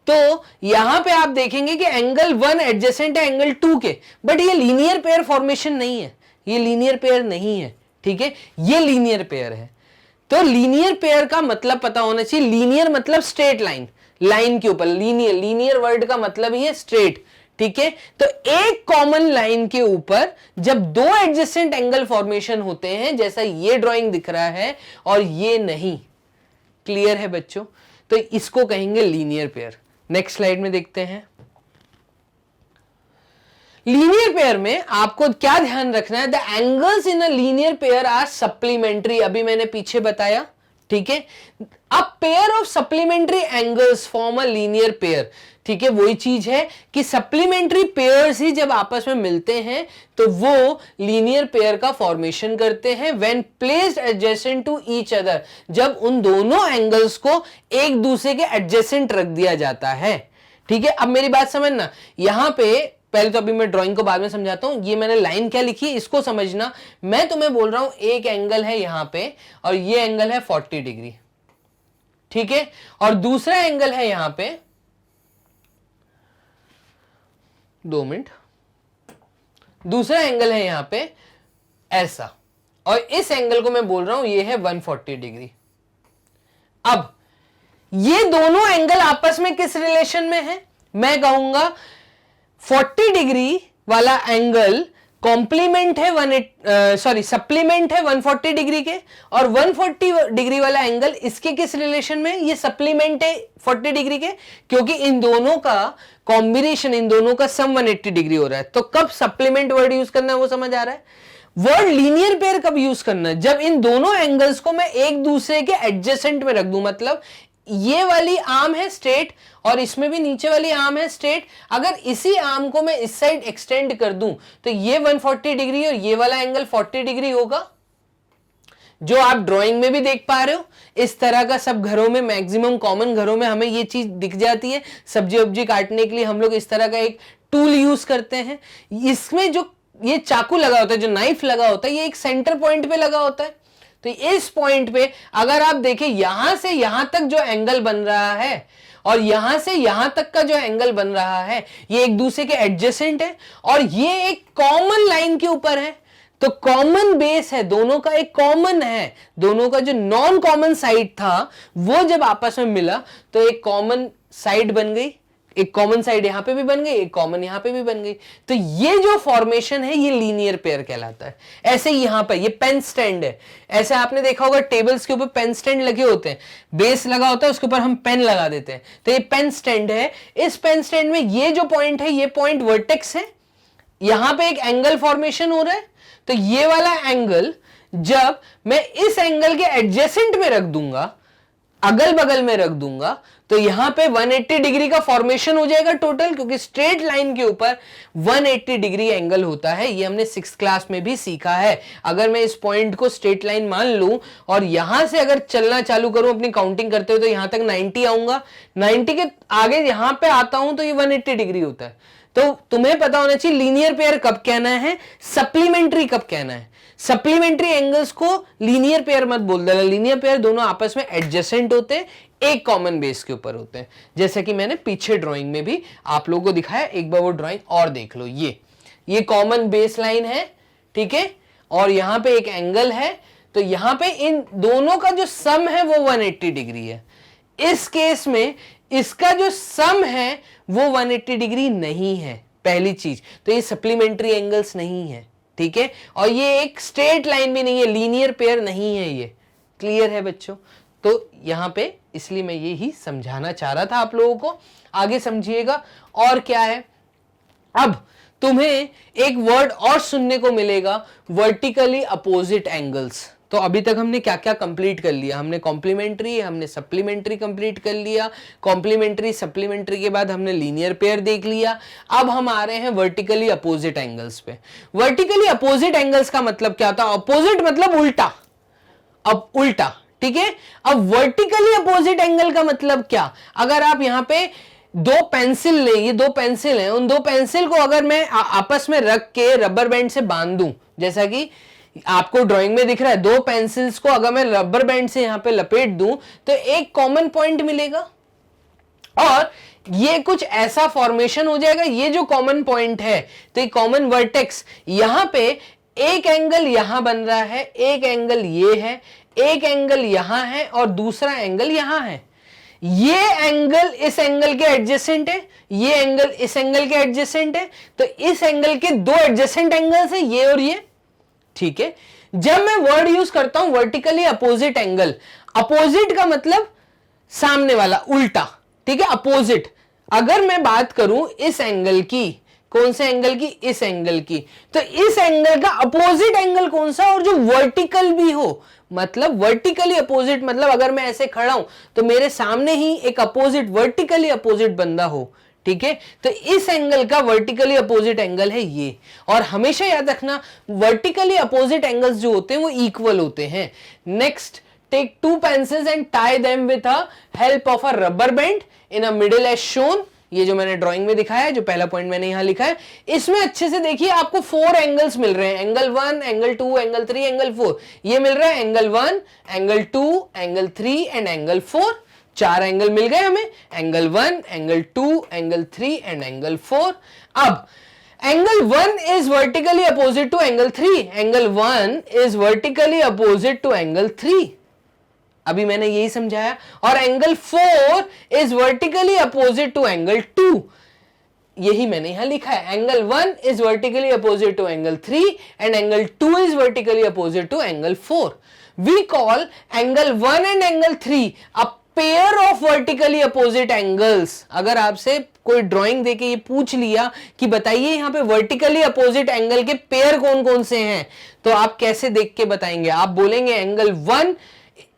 तो यहां पे आप देखेंगे कि एंगल 1 एडजेसेंट है एंगल 2 के, बट ये लीनियर पेयर फॉर्मेशन नहीं है, ये लीनियर पेयर नहीं है, ठीक है, ये लीनियर पेयर है। तो लीनियर पेयर का मतलब पता होना चाहिए। लीनियर मतलब स्ट्रेट लाइन, लाइन के ऊपर, लीनियर, लीनियर वर्ड का मतलब ही है स्ट्रेट, ठीक है। तो एक कॉमन लाइन के ऊपर जब 2 एडजेसेंट एंगल फॉर्मेशन होते हैं, जैसा ये ड्राइंग दिख रहा है और ये नहीं, क्लियर है बच्चों, तो इसको कहेंगे लीनियर पेयर। नेक्स्ट स्लाइड में देखते हैं। लीनियर पेयर में आपको क्या ध्यान रखना है, the angles in a linear pair are supplementary, अभी मैंने पीछे बताया, ठीक है। A pair of supplementary angles form a linear pair, ठीक है। वही चीज है कि सप्लीमेंट्री पेयर्स ही जब आपस में मिलते हैं तो वो लीनियर पेयर का फॉर्मेशन करते हैं when placed adjacent to each other, जब उन दोनों एंगल्स को एक दूसरे के एडजेसेंट रख दिया जाता है, ठीक है। अब मेरी बात समझना, यहां पे पहले तो अभी मैं ड्राइंग को बाद में समझाता हूं, ये मैंने लाइन क्या लिखी है इसको समझना। मैं तुम्हें बोल रहा हूं एक एंगल है यहां पे और ये एंगल है 40 डिग्री, ठीक है, और दूसरा एंगल है यहां पे, 2 मिनट, दूसरा एंगल है यहां पे ऐसा, और इस एंगल को मैं बोल रहा हूं ये है 140 डिग्री। अब ये दोनों एंगल आपस में किस रिलेशन में है, मैं कहूंगा 40 डिग्री वाला एंगल कॉम्प्लीमेंट है सप्लीमेंट है 140 डिग्री के, और 140 डिग्री वाला एंगल इसके किस रिलेशन में, ये सप्लीमेंट है 40 डिग्री के, क्योंकि इन दोनों का कॉम्बिनेशन, इन दोनों का सम 180 डिग्री हो रहा है। तो कब सप्लीमेंट वर्ड यूज करना है वो समझ आ रहा है। वर्ड लीनियर पेयर कब यूज करना है, जब इन दोनों एंगल्स को मैं एक दूसरे के एडजेसेंट में रख दूं, मतलब ये वाली आर्म है स्ट्रेट और इसमें भी नीचे वाली आर्म है स्ट्रेट, अगर इसी आर्म को मैं इस साइड एक्सटेंड कर दूं तो ये 140 डिग्री और ये वाला एंगल 40 डिग्री होगा, जो आप ड्राइंग में भी देख पा रहे हो। इस तरह का सब घरों में, मैक्सिमम कॉमन घरों में हमें ये चीज दिख जाती है। सब्जी वब्जी काटने के लिए हम लोग इस तरह का एक टूल यूज करते हैं। इसमें जो ये चाकू लगा होता है, जो नाइफ लगा होता है, ये एक सेंटर पॉइंट पे लगा होता है। तो इस पॉइंट पे अगर आप देखें, यहां से यहां तक जो एंगल बन रहा है और यहां से यहां तक का जो एंगल बन रहा है, ये एक दूसरे के एडजेसेंट है और ये एक कॉमन लाइन के ऊपर है। तो कॉमन बेस है, दोनों का एक कॉमन है, दोनों का जो नॉन कॉमन साइड था वो जब आपस में मिला तो एक कॉमन साइड बन गई, एक कॉमन साइड यहां पे भी बन गई, एक कॉमन यहां पे भी बन गई। तो ये जो फॉर्मेशन है ये लीनियर पेयर कहलाता है। ऐसे ही यहां पे ये पेन स्टैंड है, ऐसे आपने देखा होगा टेबल्स के ऊपर पेन स्टैंड लगे होते हैं, बेस लगा होता है उसके ऊपर हम पेन लगा देते हैं, तो ये पेन स्टैंड है। इस पेन स्टैंड में ये जो पॉइंट है, ये पॉइंट वर्टेक्स है, यहां पे एक एंगल फॉर्मेशन हो रहा है। तो ये वाला एंगल जब मैं इस एंगल के एडजेसेंट में रख दूंगा, अगल बगल में रख दूंगा, तो यहां पे 180 डिग्री का फॉर्मेशन हो जाएगा टोटल, क्योंकि स्ट्रेट लाइन के ऊपर 180 डिग्री एंगल होता है। ये हमने 6th क्लास में भी सीखा है। अगर मैं इस पॉइंट को स्ट्रेट लाइन मान लूं और यहां से अगर चलना चालू करूं अपनी काउंटिंग करते हुए, तो यहां तक 90 आऊंगा, 90 के आगे यहां पे आता हूं तो ये 180 डिग्री होता है। तो तुम्हें पता होना चाहिए लीनियर पेयर कब कहना है, सप्लीमेंट्री कब कहना है। सप्लीमेंट्री एंगल्स को लीनियर पेयर मत बोल देना। लीनियर पेयर दोनों आपस में एडजेसेंट होते हैं, एक कॉमन बेस के ऊपर होते हैं, जैसे कि मैंने पीछे ड्राइंग में भी आप लोगों को दिखाया। एक बार वो ड्राइंग और देख लो। ये कॉमन बेस लाइन है, ठीक है, और यहां पे एक एंगल है, तो यहां पे इन दोनों का जो सम है वो 180 डिग्री है। इस केस में इसका जो सम है वो 180 डिग्री नहीं है, पहली चीज तो ये सप्लीमेंट्री एंगल्स नहीं है, ठीक है, और ये एक स्ट्रेट लाइन भी नहीं है, लीनियर पेयर नहीं है। ये क्लियर है बच्चों? तो यहां पे इसलिए मैं ये ही समझाना चाह रहा था आप लोगों को, आगे समझिएगा। और क्या है, अब तुम्हें एक वर्ड और सुनने को मिलेगा, वर्टिकली अपोजिट एंगल्स। तो अभी तक हमने क्या क्या कंप्लीट कर लिया, हमने कॉम्प्लीमेंट्री, हमने सप्लीमेंट्री कंप्लीट कर लिया, कॉम्प्लीमेंट्री सप्लीमेंट्री के बाद हमने लीनियर पेयर देख लिया। अब हम आ रहे हैं वर्टिकली अपोजिट एंगल्स पे। वर्टिकली अपोजिट एंगल्स का मतलब क्या होता है? अपोजिट मतलब उल्टा, अब उल्टा, ठीक है। अब वर्टिकली अपोजिट एंगल का मतलब क्या? अगर आप यहां पे दो पेंसिल ले, ये दो पेंसिल हैं, उन दो पेंसिल को अगर मैं आपस में रख के रबर बैंड से बांध दूं, जैसा कि आपको ड्राइंग में दिख रहा है, दो पेंसिल्स को अगर मैं रबर बैंड से यहां पे लपेट दूं तो एक कॉमन पॉइंट मिलेगा और ये कुछ ऐसा फॉर्मेशन हो जाएगा। ये जो कॉमन पॉइंट है, तो ये कॉमन वर्टेक्स, यहां पे एक एंगल यहां बन रहा है, एक एंगल ये है, एक एंगल यहां है और दूसरा एंगल यहां है। ये एंगल इस एंगल के एडजेसेंट है, ये एंगल इस एंगल के एडजेसेंट है, तो इस एंगल के दो एडजेसेंट एंगल्स है, ये और ये, ठीक है। जब मैं वर्ड यूज करता हूं वर्टिकली अपोजिट एंगल, अपोजिट का मतलब सामने वाला, उल्टा, ठीक है, अपोजिट। अगर मैं बात करूं इस एंगल की कौन से एंगल की? इस एंगल की। तो इस एंगल का अपोजिट एंगल कौन सा? और जो वर्टिकल भी हो, मतलब वर्टिकली अपोजिट, मतलब अगर मैं ऐसे खड़ा हूं तो मेरे सामने ही एक अपोजिट, वर्टिकली अपोजिट बंदा हो, ठीक है? तो इस एंगल का वर्टिकली अपोजिट एंगल है ये। और हमेशा याद रखना वर्टिकली अपोजिट एंगल्स जो होते हैं वो इक्वल होते हैं। Next, take two pencils and tie them with a help of a rubber band in a middle as shown. ये जो मैंने ड्राइंग में दिखाया है, जो पहला पॉइंट मैंने यहां लिखा है, इसमें अच्छे से देखिए आपको 4 एंगल्स मिल रहे हैं, एंगल 1, एंगल 2, एंगल 3, एंगल 4। ये मिल रहा है angle 1, angle 2, angle 3 and angle 4। 4 angle मिल गए हमें, angle 1, angle 2, angle 3 and angle 4। अब angle 1 is vertically opposite to angle 3, angle 1 is vertically opposite to angle 3, अभी मैंने यही समझाया। और angle 4 is vertically opposite to angle 2, यही मैंने यहां लिखा है। Angle 1 is vertically opposite to angle 3 and angle 2 is vertically opposite to angle 4। We call angle 1 and angle 3 a pair of vertically opposite angles. अगर आपसे कोई ड्राइंग देके ये पूछ लिया कि बताइए यहां पे वर्टिकली अपोजिट एंगल के पेयर कौन कौन से हैं, तो आप कैसे देख के बताएंगे? आप बोलेंगे angle 1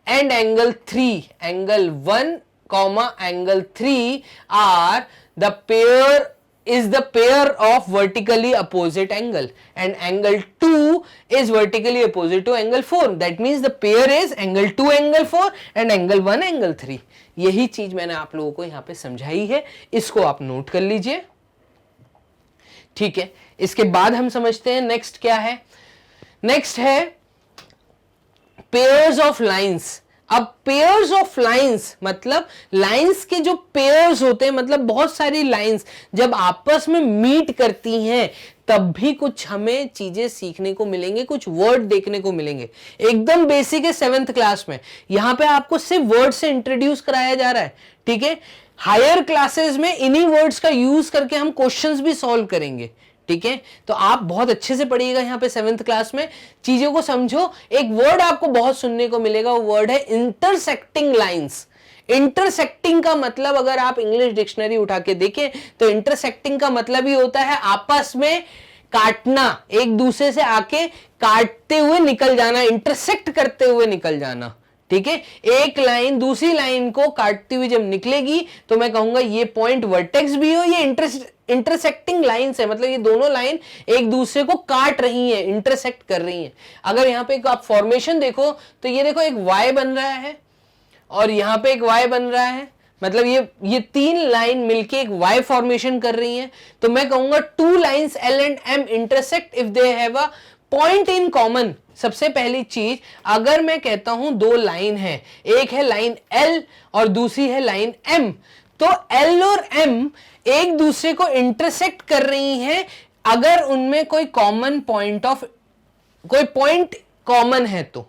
and angle 3, angle 1 comma angle 3 are the pair of vertically opposite angle, and angle 2 is vertically opposite to angle 4. That means the pair is angle 2 angle 4 and angle 1 angle 3. यही चीज मैंने आप लोगों को यहां पे समझाई है, इसको आप नोट कर लीजिए, ठीक है? इसके बाद हम समझते हैं नेक्स्ट क्या है। नेक्स्ट है पेयर्स ऑफ लाइंस। अब पेयर्स ऑफ लाइंस मतलब लाइंस के जो पेयर्स होते हैं, मतलब बहुत सारी लाइंस जब आपस में मीट करती हैं तब भी कुछ हमें चीजें सीखने को मिलेंगे, कुछ वर्ड देखने को मिलेंगे। एकदम बेसिक है 7th क्लास में, यहां पे आपको सिर्फ वर्ड से इंट्रोड्यूस कराया जा रहा है, ठीक है? हायर क्लासेस में इन्हीं वर्ड्स का यूज करके हम क्वेश्चंस भी सॉल्व करेंगे, ठीक है? तो आप बहुत अच्छे से पढ़िएगा यहां पे 7th क्लास में, चीजों को समझो। एक वर्ड आपको बहुत सुनने को मिलेगा, वो वर्ड है इंटरसेक्टिंग लाइंस। इंटरसेक्टिंग का मतलब अगर आप इंग्लिश डिक्शनरी उठा के देखें तो इंटरसेक्टिंग का मतलब ही होता है आपस में काटना, एक दूसरे से आके काटते हुए निकल जाना, इंटरसेक्ट करते हुए निकल जाना, ठीक है? एक लाइन दूसरी लाइन को काटती हुई जब निकलेगी तो मैं कहूंगा ये पॉइंट वर्टेक्स भी हो, ये इंटरसेक्टिंग लाइंस है, मतलब ये दोनों लाइन एक दूसरे को काट रही हैं, इंटरसेक्ट कर रही हैं। अगर यहां पे आप फॉर्मेशन देखो तो ये देखो एक वाई बन रहा है और यहां पे एक वाई बन रहा है, मतलब ये 3 लाइन मिलके एक वाई फॉर्मेशन कर रही हैं। तो मैं कहूंगा 2 lines L and M intersect if they have a point in common. सबसे पहली चीज, अगर मैं कहता हूं 2 लाइन है, एक है लाइन L और दूसरी है लाइन M, तो L और M एक दूसरे को इंटरसेक्ट कर रही हैं अगर उनमें कोई पॉइंट कॉमन है तो।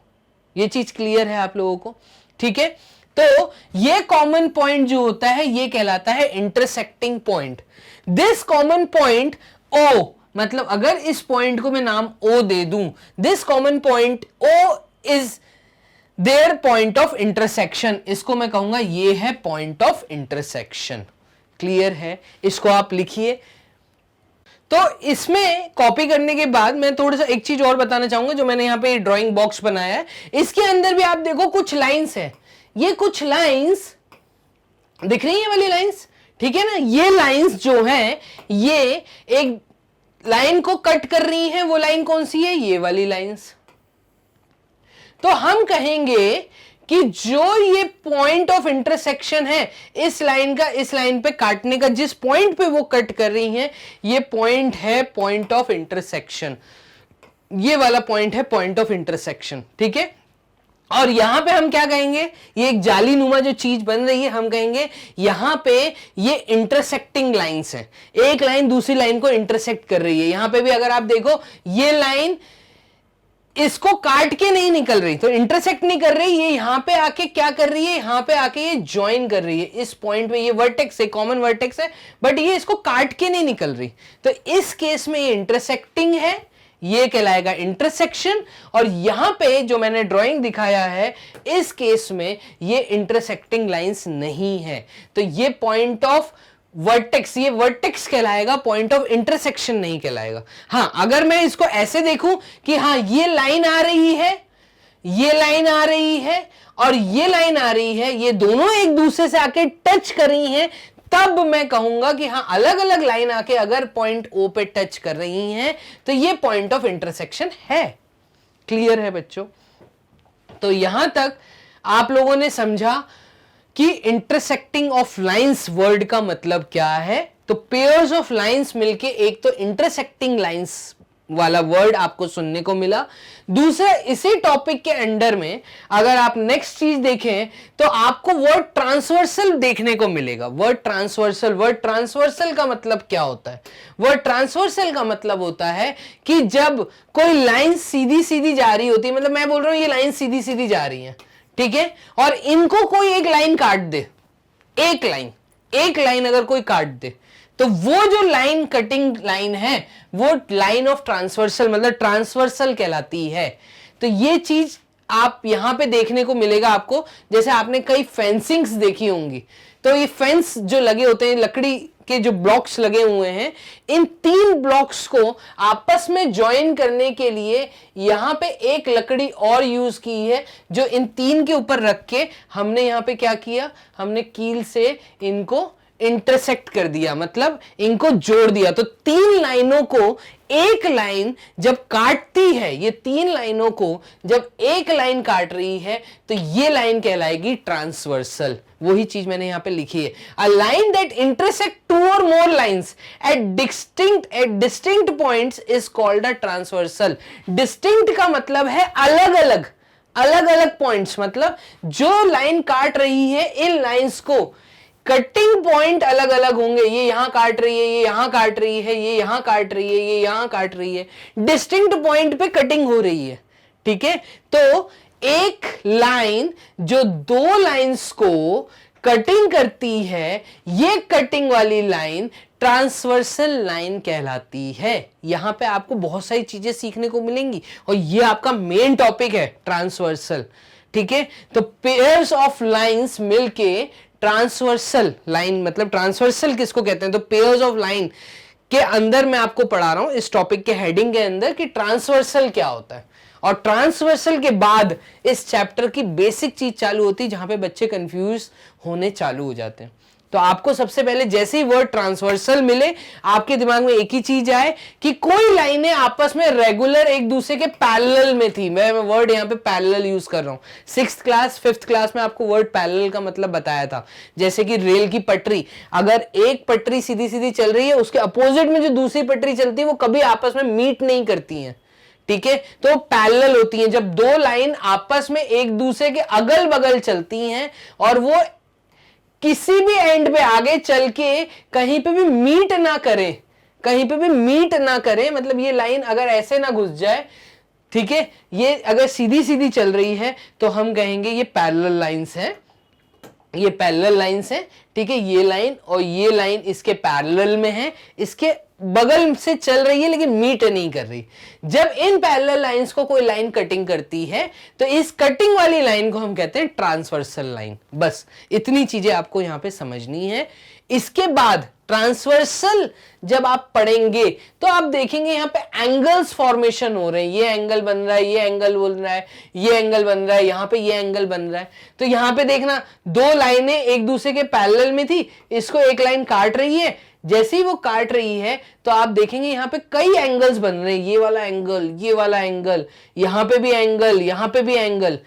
ये चीज क्लियर है आप लोगों को, ठीक है? तो ये कॉमन पॉइंट जो होता है ये कहलाता है intersecting point. This common point O, मतलब अगर इस पॉइंट को मैं नाम O दे दूं, this common point O is their point of intersection, इसको मैं कहूंगा ये है पॉइंट ऑफ इंटरसेक्शन। क्लियर है? इसको आप लिखिए। तो इसमें कॉपी करने के बाद मैं थोड़ा सा एक चीज और बताना चाहूंगा, जो मैंने यहां पे ड्राइंग बॉक्स बनाया है, इसके अंदर भी आप देखो कुछ लाइंस है। ये कुछ लाइंस दिख रही है, वाली लाइंस, ठीक है ना? ये लाइंस जो हैं ये एक लाइन को कट कर रही हैं, वो लाइन कौन सी है? ये वाली लाइंस। तो हम कहेंगे कि जो ये पॉइंट ऑफ इंटरसेक्शन है इस लाइन का इस लाइन पे काटने का, जिस पॉइंट पे वो कट कर रही हैं, ये पॉइंट है पॉइंट ऑफ इंटरसेक्शन। ये वाला पॉइंट है पॉइंट ऑफ इंटरसेक्शन, ठीक है? और यहां पे हम क्या कहेंगे? ये एक जाली नुमा जो चीज बन रही है, हम कहेंगे यहां पे ये इंटरसेक्टिंग लाइंस है, एक लाइन दूसरी लाइन को इंटरसेक्ट कर रही है। यहां पे भी अगर आप देखो ये लाइन इसको काट के नहीं निकल रही, तो इंटरसेक्ट नहीं कर रही, ये यहां पे आके क्या कर रही है? यहां पे आके ये ज्वाइन कर रही है इस पॉइंट में। ये वर्टेक्स है, कॉमन वर्टेक्स है, बट ये इसको काट के नहीं निकल रही, तो इस केस में ये इंटरसेक्टिंग है, ये कहलाएगा इंटरसेक्शन। और यहां पे जो मैंने ड्राइंग दिखाया है इस केस में ये इंटरसेक्टिंग लाइंस नहीं है, तो ये पॉइंट ऑफ वर्टेक्स, ये वर्टेक्स कहलाएगा, पॉइंट ऑफ इंटरसेक्शन नहीं कहलाएगा। हाँ, अगर मैं इसको ऐसे देखूं कि हाँ ये लाइन आ रही है, ये लाइन आ रही है और ये लाइन आ रही है, ये दोनों एक दूसरे से आके टच कर रही हैं, तब मैं कहूंगा कि हाँ अलग अलग लाइन आके अगर पॉइंट ओ पे टच कर रही हैं तो ये पॉइंट ऑफ इंटरसेक्शन है। क्लियर है बच्चों? तो यहां तक आप लोगों ने समझा कि इंटरसेक्टिंग ऑफ लाइंस वर्ड का मतलब क्या है। तो पेयर्स ऑफ लाइंस मिलके एक तो इंटरसेक्टिंग लाइंस वाला वर्ड आपको सुनने को मिला। दूसरा, इसी टॉपिक के अंडर में अगर आप नेक्स्ट चीज देखें तो आपको वर्ड ट्रांसवर्सल देखने को मिलेगा। वर्ड ट्रांसवर्सल का मतलब क्या होता है? वर्ड ट्रांसवर्सल का मतलब होता है कि जब कोई लाइन सीधी सीधी जा रही होती है, मतलब मैं बोल रहा हूं ये लाइन सीधी सीधी जा रही है, ठीक है, और इनको कोई एक लाइन काट दे, एक लाइन अगर कोई काट दे, तो वो जो लाइन कटिंग लाइन है वो लाइन ऑफ ट्रांसवर्सल मतलब ट्रांसवर्सल कहलाती है। तो ये चीज आप यहां पे देखने को मिलेगा आपको। जैसे आपने कई फेंसिंग्स देखी होंगी, तो ये फेंस जो लगे होते हैं, लकड़ी के जो ब्लॉक्स लगे हुए हैं, इन 3 ब्लॉक्स को आपस में ज्वाइन करने के लिए यहां पे एक लकड़ी और यूज की है, जो इन 3 के ऊपर रख के हमने यहां पे क्या किया, हमने कील से इनको इंटरसेक्ट कर दिया, मतलब इनको जोड़ दिया। तो 3 लाइनों को एक लाइन जब काटती है, ये 3 लाइनों को जब एक लाइन काट रही है तो ये लाइन कहलाएगी ट्रांसवर्सल। वही चीज मैंने यहां पे लिखी है, अ लाइन दैट इंटरसेक्ट 2 और more lines at distinct points is called a transversal. Distinct का मतलब है अलग अलग पॉइंट्स, मतलब जो लाइन काट रही है इन लाइंस को कटिंग पॉइंट अलग अलग होंगे। ये यहां काट रही है, ये यहां काट रही है, ये यहां काट रही है, ये यहां काट रही है, डिस्टिंक्ट पॉइंट पे कटिंग हो रही है, ठीक है। तो एक लाइन जो 2 लाइंस को कटिंग करती है, ये कटिंग वाली लाइन ट्रांसवर्सल लाइन कहलाती है। यहां पे आपको बहुत सारी चीजें सीखने को मिलेंगी और ये आपका मेन टॉपिक है ट्रांसवर्सल, ठीक है। तो पेयर्स ऑफ लाइंस मिलके ट्रांसवर्सल लाइन, मतलब ट्रांसवर्सल किसको कहते हैं? तो पेयर्स ऑफ लाइन के अंदर मैं आपको पढ़ा रहा हूं इस टॉपिक के हेडिंग के अंदर कि ट्रांसवर्सल क्या होता है। और ट्रांसवर्सल के बाद इस चैप्टर की बेसिक चीज चालू होती है, जहां पे बच्चे कंफ्यूज होने चालू हो जाते हैं। तो आपको सबसे पहले जैसे ही वर्ड ट्रांसवर्सल मिले, आपके दिमाग में एक ही चीज आए कि कोई लाइनें आपस में रेगुलर एक दूसरे के पैरेलल में थी। मैं वर्ड यहां पे पैरेलल यूज कर रहा हूं। 6th क्लास 5th क्लास में आपको वर्ड पैरेलल का मतलब बताया था। जैसे कि रेल की पटरी, अगर एक पटरी सीधी सीधी चल रही है, उसके अपोजिट में जो दूसरी पटरी चलती है वो कभी आपस में मीट नहीं करती है, ठीक है। तो पैरेलल होती हैं जब 2 लाइन आपस में एक दूसरे के अगल बगल चलती हैं और वो किसी भी एंड पे आगे चल के कहीं पे भी मीट ना करे, मतलब ये लाइन अगर ऐसे ना घुस जाए, ठीक है, ये अगर सीधी सीधी चल रही है तो हम कहेंगे ये पैरेलल लाइंस हैं, ये पैरेलल लाइंस हैं, ठीक है। ये लाइन और ये लाइन इसके पैरेलल में है, इसके बगल से चल रही है लेकिन मीट नहीं कर रही। जब इन पैरेलल लाइंस को कोई लाइन कटिंग करती है तो इस कटिंग वाली लाइन को हम कहते हैं ट्रांसवर्सल लाइन। बस इतनी चीजें आपको यहां पे समझनी है। इसके बाद ट्रांसवर्सल जब आप पढ़ेंगे तो आप देखेंगे यहां पे एंगल्स फॉर्मेशन हो रहे हैं। ये एंगल बन रहा है, ये एंगल बन रहा है, ये एंगल बन रहा है, यहां पे ये एंगल बन रहा है। तो यहां पे देखना 2 लाइनें एक दूसरे के पैरेलल में थी, इसको एक लाइन काट रही है। जैसे ही वो काट रही है तो आप देखेंगे यहां पे कई एंगल्स बन रहे हैं, ये वाला एंगल, ये वाला एंगल, यहां पे भी एंगल, यहां पे भी एंगल।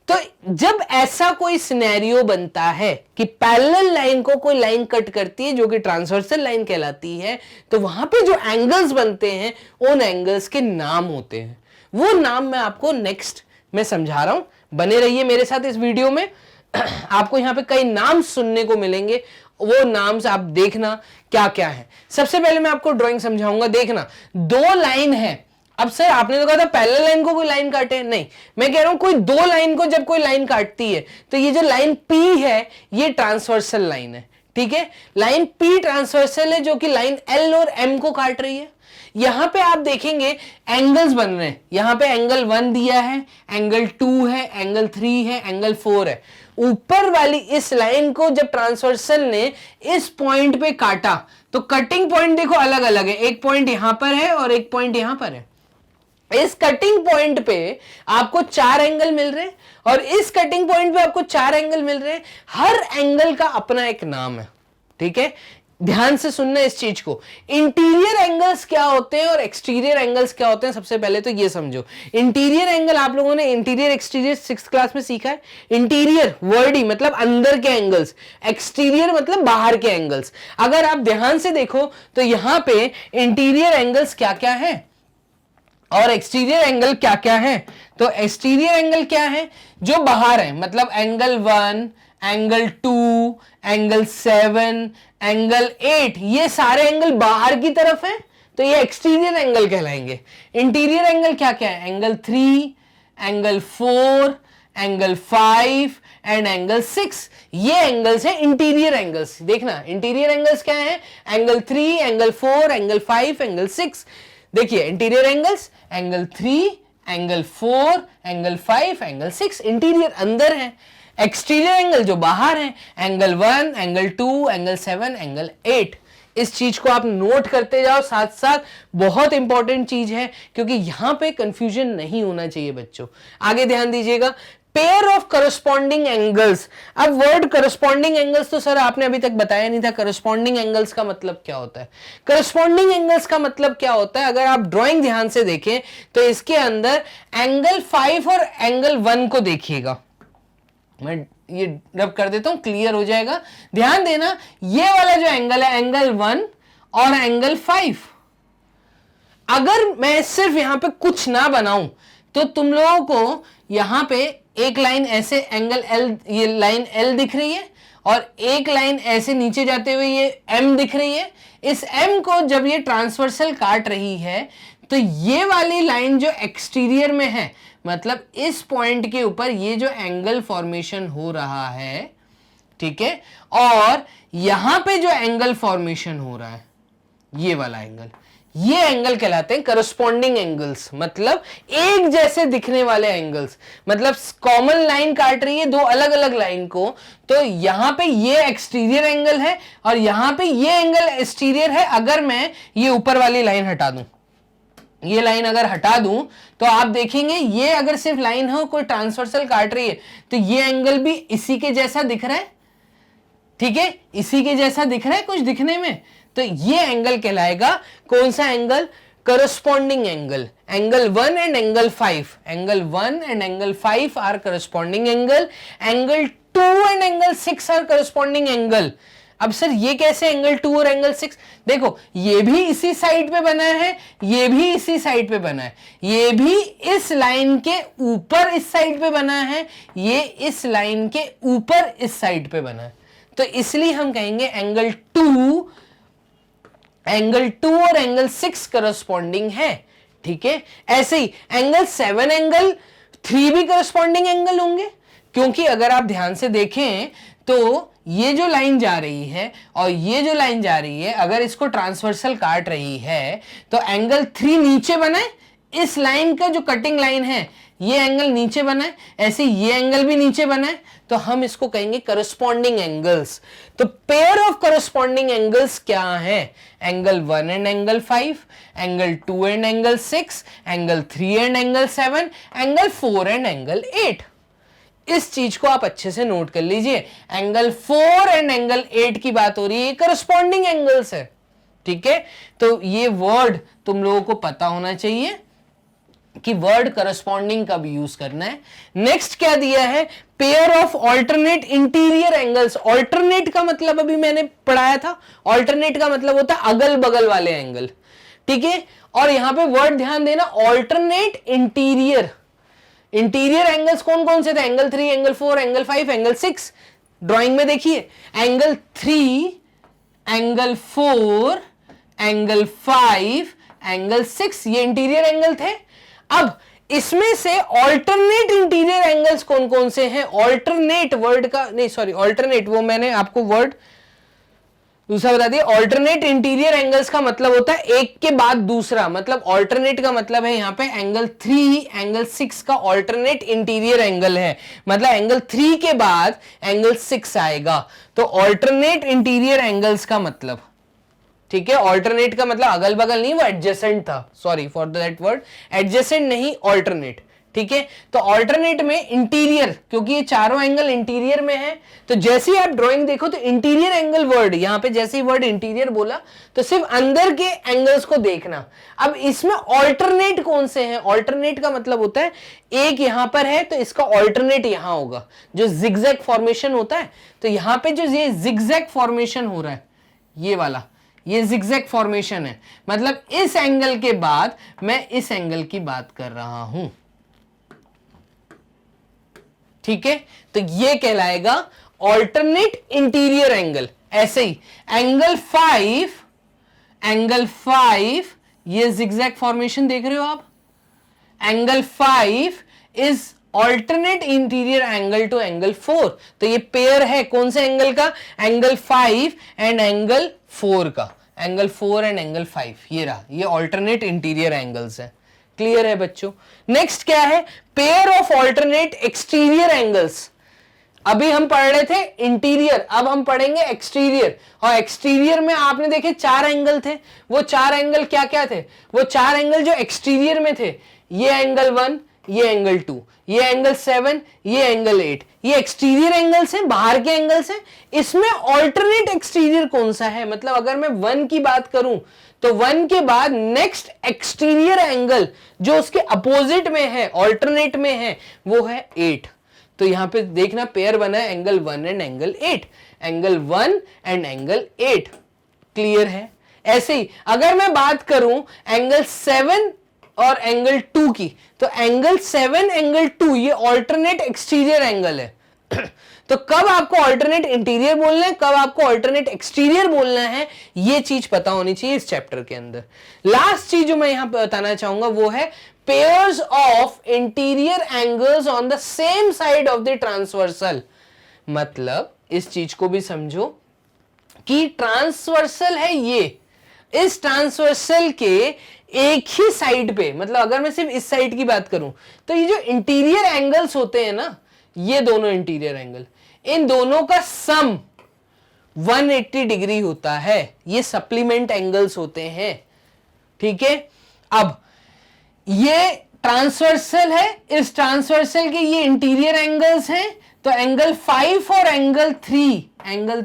तो जब ऐसा कोई सिनेरियो बनता है कि पैरेलल लाइन को कोई लाइन कट करती है जो कि ट्रांसवर्सल लाइन कहलाती है, तो वहां पे जो एंगल्स बनते हैं उन एंगल्स के नाम होते हैं। वो नाम मैं आपको नेक्स्ट में समझा रहा हूं, बने रहिए मेरे साथ इस वीडियो में। आपको यहां पे कई नाम सुनने को मिलेंगे, वो नाम से आप देखना क्या क्या है। सबसे पहले मैं आपको ड्राइंग समझाऊंगा। देखना 2 लाइन है। अब सर आपने तो कहा था पैरेलल लाइन को कोई लाइन काटे, नहीं, मैं कह रहा हूं कोई 2 लाइन को जब कोई लाइन काटती है तो ये जो लाइन P है ये ट्रांसवर्सल लाइन है, ठीक है, लाइन P ट्रांसवर्सल है जो कि लाइन L और M को काट रही है। यहां पे आप देखेंगे एंगल्स बन रहे हैं, यहां पे एंगल 1 दिया है, एंगल 2 है, एंगल 3 है, एंगल 4 है। ऊपर वाली इस लाइन को जब ट्रांसवर्सल ने इस पॉइंट पे काटा तो कटिंग पॉइंट देखो अलग अलग है, एक पॉइंट यहां पर है और एक पॉइंट यहां पर है। इस कटिंग पॉइंट पे आपको 4 एंगल मिल रहे हैं और इस कटिंग पॉइंट पे आपको 4 एंगल मिल रहे हैं। हर एंगल का अपना एक नाम है, ठीक है, ध्यान से सुनना इस चीज को। इंटीरियर एंगल्स क्या होते हैं और एक्सटीरियर एंगल्स क्या होते हैं, सबसे पहले तो ये समझो। इंटीरियर एंगल आप लोगों ने इंटीरियर एक्सटीरियर 6th क्लास में सीखा है। इंटीरियर वर्ड ही मतलब अंदर के एंगल्स, एक्सटीरियर मतलब बाहर के एंगल्स। अगर आप ध्यान से देखो तो यहां पे इंटीरियर एंगल्स क्या क्या है और एक्सटीरियर एंगल क्या क्या है। तो एक्सटीरियर एंगल क्या है, जो बाहर है, मतलब एंगल 1, एंगल 2, एंगल 7, एंगल 8, ये सारे एंगल बाहर की तरफ है तो ये एक्सटीरियर एंगल कहलाएंगे। इंटीरियर एंगल क्या क्या है, angle 3, angle 4, angle 5 and angle 6, ये एंगल्स है इंटीरियर एंगल्स। देखना इंटीरियर एंगल्स क्या है, एंगल 3, एंगल 4, एंगल 5, एंगल 6। देखिए interior angles, angle 3, angle 4, angle 5, angle 6 interior अंदर है। एक्सटीरियर एंगल जो बाहर है, एंगल 1, एंगल 2, एंगल 7, एंगल 8। इस चीज को आप नोट करते जाओ साथ साथ, बहुत इंपॉर्टेंट चीज है क्योंकि यहां पे कंफ्यूजन नहीं होना चाहिए बच्चों। आगे ध्यान दीजिएगा, पेयर ऑफ करस्पॉन्डिंग एंगल्स। अब वर्ड करस्पॉन्डिंग एंगल्स तो सर आपने अभी तक बताया नहीं था। करस्पॉन्डिंग एंगल्स का मतलब क्या होता है, करस्पॉन्डिंग एंगल्स का मतलब क्या होता है, अगर आप ड्राइंग ध्यान से देखें तो इसके अंदर एंगल 5 और एंगल 1 को देखिएगा। मैं ये रब कर देता हूं, क्लियर हो जाएगा। ध्यान देना, ये वाला जो एंगल है एंगल 1 और एंगल 5, अगर मैं सिर्फ यहां पे कुछ ना बनाऊं तो तुम लोगों को यहां पे एक लाइन ऐसे एंगल L, ये लाइन L दिख रही है और एक लाइन ऐसे नीचे जाते हुए ये M दिख रही है। इस M को जब ये ट्रांसवर्सल काट रही है तो ये वाली लाइन जो एक्सटीरियर में है, मतलब इस पॉइंट के ऊपर ये जो एंगल फॉर्मेशन हो रहा है, ठीक है, और यहां पे जो एंगल फॉर्मेशन हो रहा है ये वाला एंगल, ये एंगल कहलाते हैं करस्पॉन्डिंग एंगल्स, मतलब एक जैसे दिखने वाले एंगल्स। मतलब कॉमन लाइन काट रही है दो अलग अलग लाइन को, तो यहां पे ये एक्सटीरियर एंगल है और यहां पे ये एंगल एक्सटीरियर है। अगर मैं ये ऊपर वाली लाइन हटा दूं, ये लाइन अगर हटा दूं तो आप देखेंगे ये अगर सिर्फ लाइन हो, कोई ट्रांसवर्सल काट रही है तो ये एंगल भी इसी के जैसा दिख रहा है, ठीक है, इसी के जैसा दिख रहा है कुछ दिखने में, तो ये एंगल कहलाएगा कौन सा angle, corresponding angle. Angle 1 and angle 5, angle 1 and angle 5 are corresponding angle, angle 2 and angle 6 are corresponding angle. अब सर ये कैसे एंगल 2 और एंगल 6, देखो ये भी इसी साइड पे बना है, ये भी इसी साइड पे बना है, ये भी इस लाइन के ऊपर इस साइड पे बना है, ये इस लाइन के ऊपर इस साइड पे बना है, तो इसलिए हम कहेंगे एंगल 2 और एंगल 6 करस्पॉन्डिंग है, ठीक है। ऐसे ही एंगल 7 एंगल 3 भी करस्पॉन्डिंग एंगल होंगे, क्योंकि अगर आप ध्यान से देखें तो ये जो लाइन जा रही है और ये जो लाइन जा रही है, अगर इसको ट्रांसवर्सल काट रही है तो एंगल 3 नीचे बना है, इस लाइन का जो कटिंग लाइन है ये एंगल नीचे बना है, ऐसे ये एंगल भी नीचे बना है, तो हम इसको कहेंगे करस्पॉन्डिंग एंगल्स। तो पेयर ऑफ करस्पॉन्डिंग एंगल्स क्या है, angle 1 and angle 5, angle 2 and angle 6, angle 3 and angle 7, angle 4 and angle 8। इस चीज को आप अच्छे से नोट कर लीजिए, एंगल 4 एंड एंगल 8 की बात हो रही है, करस्पॉन्डिंग एंगल्स है, ठीक है। तो ये वर्ड तुम लोगों को पता होना चाहिए कि वर्ड करस्पॉन्डिंग कब यूज करना है। नेक्स्ट क्या दिया है, pair of alternate interior angles. Alternate का मतलब अभी मैंने पढ़ाया था, ऑल्टरनेट का मतलब होता है अगल बगल वाले एंगल, ठीक है। और यहां पे वर्ड ध्यान देना, ऑल्टरनेट इंटीरियर। इंटीरियर एंगल्स कौन कौन से थे, angle 3, angle 4, angle 5, angle 6। Drawing में देखिए एंगल 3, एंगल 4, एंगल 5, एंगल 6, ये इंटीरियर एंगल थे। अब इसमें से ऑल्टरनेट इंटीरियर एंगल्स कौन कौन से हैं, ऑल्टरनेट वर्ड का नहीं, सॉरी ऑल्टरनेट वो मैंने आपको वर्ड दूसरा बता दिए। ऑल्टरनेट इंटीरियर एंगल्स का मतलब होता है एक के बाद दूसरा, मतलब ऑल्टरनेट का मतलब है यहाँ पे एंगल 3 एंगल 6 का ऑल्टरनेट इंटीरियर एंगल है, मतलब एंगल 3 के बाद एंगल 6 आएगा, तो ऑल्टरनेट इंटीरियर एंगल्स का मतलब, ठीक है। ऑल्टरनेट का मतलब अगल बगल नहीं, वो एडजेसेंट था, sorry for that word, adjacent नहीं ऑल्टरनेट, ठीक है। तो ऑल्टरनेट में इंटीरियर, क्योंकि ये चारों एंगल इंटीरियर में है, तो जैसे ही आप ड्राइंग देखो तो इंटीरियर एंगल वर्ड, यहां पे जैसे ही वर्ड इंटीरियर बोला तो सिर्फ अंदर के एंगल्स को देखना। अब इसमें ऑल्टरनेट कौन से हैं? ऑल्टरनेट का मतलब होता है एक यहां पर है तो इसका ऑल्टरनेट यहां होगा, जो जिगजैग फॉर्मेशन होता है, तो यहां पे जो ये जिगजैग फॉर्मेशन हो रहा है, ये वाला, ये जिगजैग फॉर्मेशन है, मतलब इस एंगल के बाद मैं इस एंगल की बात कर रहा हूं, ठीक है। तो ये कहलाएगा ऑल्टरनेट इंटीरियर एंगल। ऐसे ही एंगल 5 ये जिगजैग फॉर्मेशन देख रहे हो आप, angle 5 is alternate interior angle to angle 4, तो ये पेयर है कौन से एंगल का? एंगल 5 एंड एंगल 4 का, एंगल 4 एंड एंगल 5, ये रहा, ये ऑल्टरनेट इंटीरियर एंगल्स है। क्लियर है बच्चों? नेक्स्ट क्या है? Pair of alternate exterior angles. अभी हम पढ़ रहे थे इंटीरियर, अब हम पढ़ेंगे एक्सटीरियर, और एक्सटीरियर में आपने देखे 4 एंगल थे, वो 4 एंगल क्या क्या थे? वो 4 एंगल जो एक्सटीरियर में थे, ये एंगल 1, ये एंगल 2, ये एंगल 7, ये एंगल 8, ये एक्सटीरियर एंगल्स हैं, बाहर के एंगल्स हैं। इसमें ऑल्टरनेट एक्सटीरियर कौन सा है? मतलब अगर मैं 1 की बात करूं तो 1 के बाद नेक्स्ट एक्सटीरियर एंगल जो उसके अपोजिट में है, ऑल्टरनेट में है, वो है 8। तो यहां पे देखना पेयर बना है angle 1 and angle 8, angle 1 and angle 8। Clear है? ऐसे ही अगर मैं बात करूं एंगल 7 और एंगल 2 की, तो एंगल 7 एंगल 2 ये ऑल्टरनेट एक्सटीरियर एंगल है। तो कब आपको ऑल्टरनेट इंटीरियर बोलना है, कब आपको ऑल्टरनेट एक्सटीरियर बोलना है, ये चीज पता होनी चाहिए इस चैप्टर के अंदर। लास्ट चीज जो मैं यहां पे बताना चाहूंगा वो है pairs of interior angles on the same side of the transversal. मतलब इस चीज को भी समझो कि ट्रांसवर्सल है ये, इस ट्रांसवर्सल के एक ही साइड पे, मतलब अगर मैं सिर्फ इस साइड की बात करूं तो ये जो इंटीरियर एंगल्स होते हैं ना, ये दोनों इंटीरियर एंगल, इन दोनों का सम 180 डिग्री होता है, ये सप्लीमेंट एंगल्स होते हैं, ठीक है। अब ये ट्रांसवर्सल है, इस ट्रांसवर्सल के ये इंटीरियर एंगल्स हैं, तो एंगल 5 और एंगल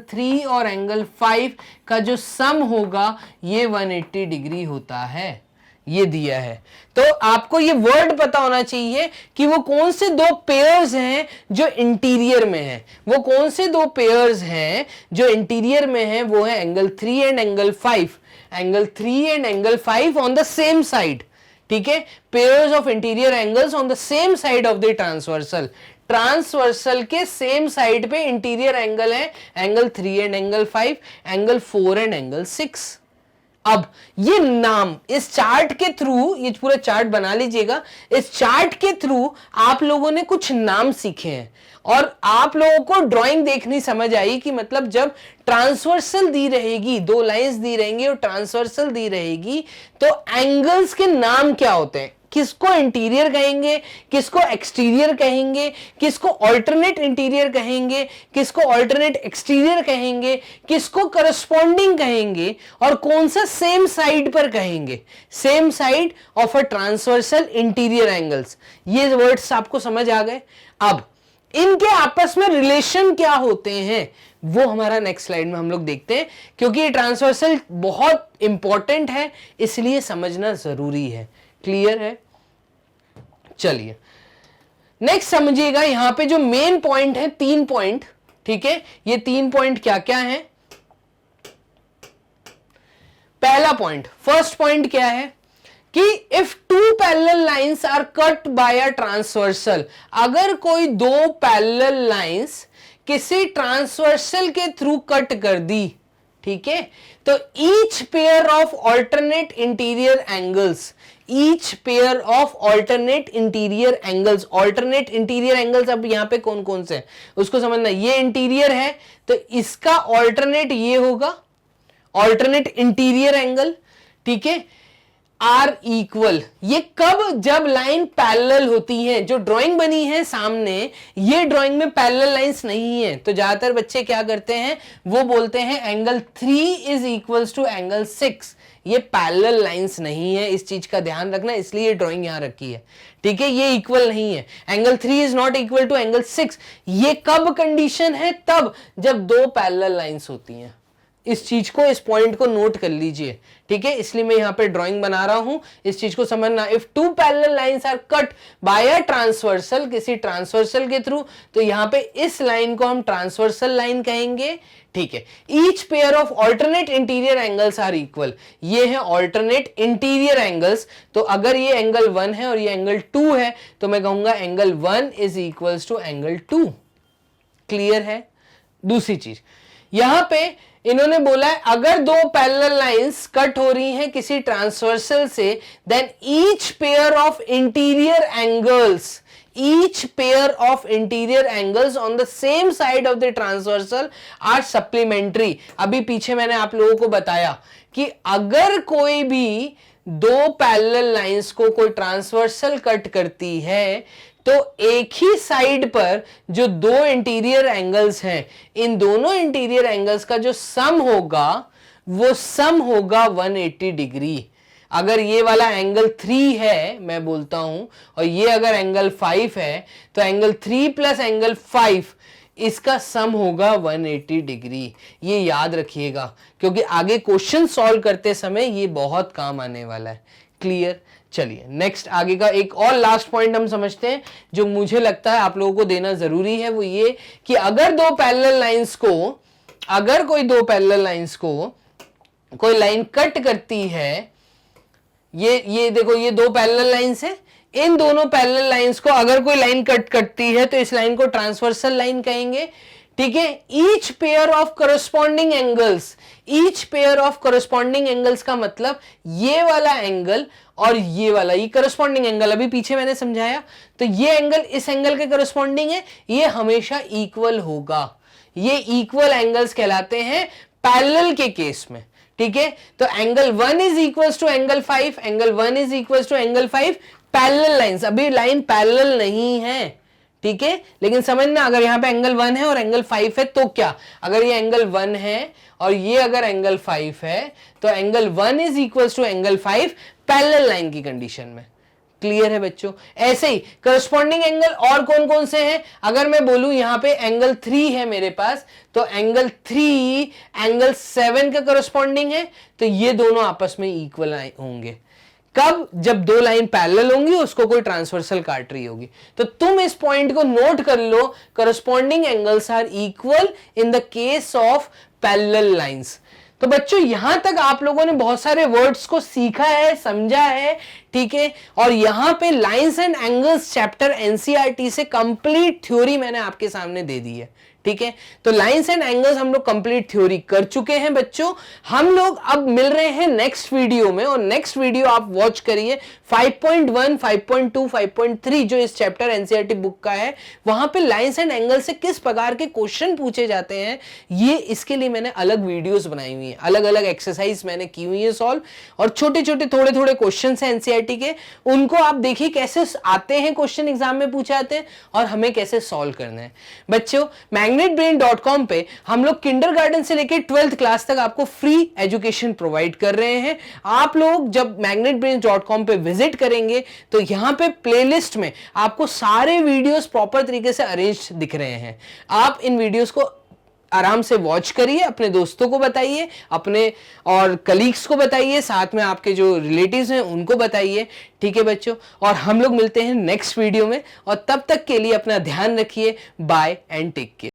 3 और एंगल 5 का जो सम होगा ये 180 डिग्री होता है, ये दिया है। तो आपको ये वर्ड पता होना चाहिए कि वो कौन से 2 पेयर्स हैं जो इंटीरियर में हैं, वो कौन से 2 पेयर्स हैं जो इंटीरियर में हैं, वो है angle 3 and angle 5, angle 3 and angle 5 on the same side, ठीक है। Pairs of interior angles on the same side of the transversal, transversal के सेम साइड पे इंटीरियर एंगल है angle 3 and angle 5, angle 4 and angle 6। अब ये नाम इस chart के थ्रू, ये पूरा चार्ट बना लीजिएगा, इस चार्ट के थ्रू आप लोगों ने कुछ नाम सीखे हैं और आप लोगों को ड्राइंग देखनी समझ आई कि मतलब जब ट्रांसवर्सल दी रहेगी, 2 लाइंस दी रहेंगी और ट्रांसवर्सल दी रहेगी, तो एंगल्स के नाम क्या होते हैं, किसको इंटीरियर कहेंगे, किसको एक्सटीरियर कहेंगे, किसको ऑल्टरनेट इंटीरियर कहेंगे, किसको ऑल्टरनेट एक्सटीरियर कहेंगे, किसको करस्पॉन्डिंग कहेंगे, और कौन सा सेम साइड पर कहेंगे, same side of a transversal interior angles. ये वर्ड्स आपको समझ आ गए। अब इनके आपस में रिलेशन क्या होते हैं वो हमारा नेक्स्ट स्लाइड में हम लोग देखते हैं, क्योंकि ये ट्रांसवर्सल बहुत इंपॉर्टेंट है, इसलिए समझना जरूरी है। क्लियर है? चलिए नेक्स्ट समझिएगा, यहां पे जो मेन पॉइंट है 3 पॉइंट, ठीक है। ये 3 पॉइंट क्या क्या है? पहला पॉइंट, फर्स्ट पॉइंट क्या है कि if 2 parallel lines are cut by a transversal, अगर कोई 2 पैरेलल लाइंस किसी ट्रांसवर्सल के थ्रू कट कर दी, ठीक है, तो each pair of alternate interior angles, each pair of alternate interior angles, alternate interior angles अब यहां पे कौन कौन से हैं उसको समझना। ये इंटीरियर है तो इसका ऑल्टरनेट ये होगा, ऑल्टरनेट इंटीरियर एंगल, ठीक है, आर इक्वल। ये कब? जब लाइन पैरेलल होती है। जो ड्राइंग बनी है सामने, ये ड्राइंग में पैरेलल लाइंस नहीं है, तो ज्यादातर बच्चे क्या करते हैं, वो बोलते हैं angle 3 is equals to angle 6। ये पैरेलल लाइंस नहीं है, इस चीज का ध्यान रखना, इसलिए ड्राइंग यहां रखी है, ठीक है। ये इक्वल नहीं है, angle 3 is not equal to angle 6। ये कब कंडीशन है? तब जब दो पैरेलल लाइंस होती हैं। इस चीज को, इस पॉइंट को नोट कर लीजिए, ठीक है, इसलिए मैं यहां पे ड्राइंग बना रहा हूं, इस चीज को समझना। If two parallel lines are cut by a transversal, किसी ट्रांसवर्सल के थ्रू, तो यहां पे इस लाइन को हम ट्रांसवर्सल लाइन कहेंगे, ठीक है। Each pair of alternate interior angles are equal, ये है ऑल्टरनेट इंटीरियर एंगल्स। तो अगर ये एंगल 1 है और ये एंगल 2 है, तो मैं कहूंगा angle 1 is equals to angle 2। Clear है? दूसरी चीज यहां पे इन्होंने बोला है, अगर दो पैरेलल लाइंस कट हो रही हैं किसी ट्रांसवर्सल से, then each pair of interior angles, each pair of interior angles on the same side of the transversal are supplementary। अभी पीछे मैंने आप लोगों को बताया कि अगर कोई भी दो पैरेलल लाइंस को कोई ट्रांसवर्सल कट करती है, तो एक ही साइड पर जो दो इंटीरियर एंगल्स हैं, इन दोनों इंटीरियर एंगल्स का जो सम होगा, वो सम होगा 180 डिग्री। अगर ये वाला एंगल 3 है, मैं बोलता हूं, और ये अगर एंगल 5 है, तो एंगल 3 प्लस एंगल 5, इसका सम होगा 180 डिग्री। ये याद रखिएगा, क्योंकि आगे क्वेश्चन सॉल्व करते समय ये बहुत काम आने वाला है। क्लियर? चलिए नेक्स्ट, आगे का एक और लास्ट पॉइंट हम समझते हैं, जो मुझे लगता है आप लोगों को देना जरूरी है। वो ये कि अगर दो पैरेलल लाइंस को, अगर कोई दो पैरेलल लाइंस को कोई लाइन कट करती है, ये देखो, ये दो पैरेलल लाइंस है, इन दोनों पैरेलल लाइंस को अगर कोई लाइन कट करती है, तो इस लाइन को ट्रांसवर्सल लाइन कहेंगे, ठीक है। Each pair of corresponding angles, each pair of corresponding angles का मतलब ये वाला एंगल और ये वाला, ये करस्पॉन्डिंग एंगल अभी पीछे मैंने समझाया, तो ये एंगल इस एंगल के करस्पॉन्डिंग है, ये हमेशा इक्वल होगा। ये इक्वल एंगल्स कहलाते हैं पैरेलल के केस में, ठीक है। तो angle 1 is equals to angle 5, angle 1 is equals to angle 5, parallel lines. अभी लाइन पैरेलल नहीं है, ठीक है, लेकिन समझना, अगर यहां पे एंगल 1 है और एंगल 5 है, तो क्या, अगर ये एंगल 1 है और ये अगर एंगल 5 है, तो angle 1 is equals to angle 5 parallel line की कंडीशन में। क्लियर है बच्चों? ऐसे ही करस्पॉन्डिंग एंगल और कौन कौन से हैं? अगर मैं बोलूं यहां पे एंगल 3 है मेरे पास, तो एंगल 3 एंगल 7 का करस्पॉन्डिंग है, तो ये दोनों आपस में इक्वल होंगे। कब? जब दो लाइन पैरेलल होंगी, उसको कोई ट्रांसवर्सल काट रही होगी। तो तुम इस पॉइंट को नोट कर लो, corresponding angles are equal in the case of parallel lines. तो बच्चों यहां तक आप लोगों ने बहुत सारे वर्ड्स को सीखा है, समझा है, ठीक है। और यहां पे lines and angles chapter NCERT से कंप्लीट थ्योरी मैंने आपके सामने दे दी है, ठीक है। तो लाइंस एंड एंगल्स हम लोग कंप्लीट थ्योरी कर चुके हैं बच्चों। हम लोग अब मिल रहे हैं नेक्स्ट वीडियो में, और नेक्स्ट वीडियो आप वॉच करिए 5.1, 5.2, 5.3 जो इस चैप्टर एनसीईआरटी बुक का है, वहां पे लाइंस एंड एंगल से किस प्रकार के क्वेश्चन पूछे जाते हैं, ये इसके लिए मैंने अलग वीडियोस बनाई हुई है, अलग अलग एक्सरसाइज मैंने की हुई है सॉल्व, और छोटे छोटे थोड़े थोड़े क्वेश्चन है एनसीईआरटी के, उनको आप देखिए कैसे आते हैं, क्वेश्चन एग्जाम में पूछे जाते हैं, और हमें कैसे सॉल्व करना है। बच्चों magnetbrain.com पे हम लोग किंडरगार्टन से लेकर 12th क्लास तक आपको फ्री एजुकेशन प्रोवाइड कर रहे हैं। आप लोग जब magnetbrain.com पे विजिट करेंगे, तो यहां पे प्लेलिस्ट में आपको सारे वीडियोस प्रॉपर तरीके से अरेंज दिख रहे हैं। आप इन वीडियोस को आराम से वॉच करिए, अपने दोस्तों को बताइए, अपने और कलीग्स को बताइए, साथ में आपके जो रिलेटिव्स हैं उनको बताइए, ठीक है बच्चों। और हम लोग मिलते हैं नेक्स्ट वीडियो में, और तब तक के लिए अपना ध्यान रखिए। Bye and take care.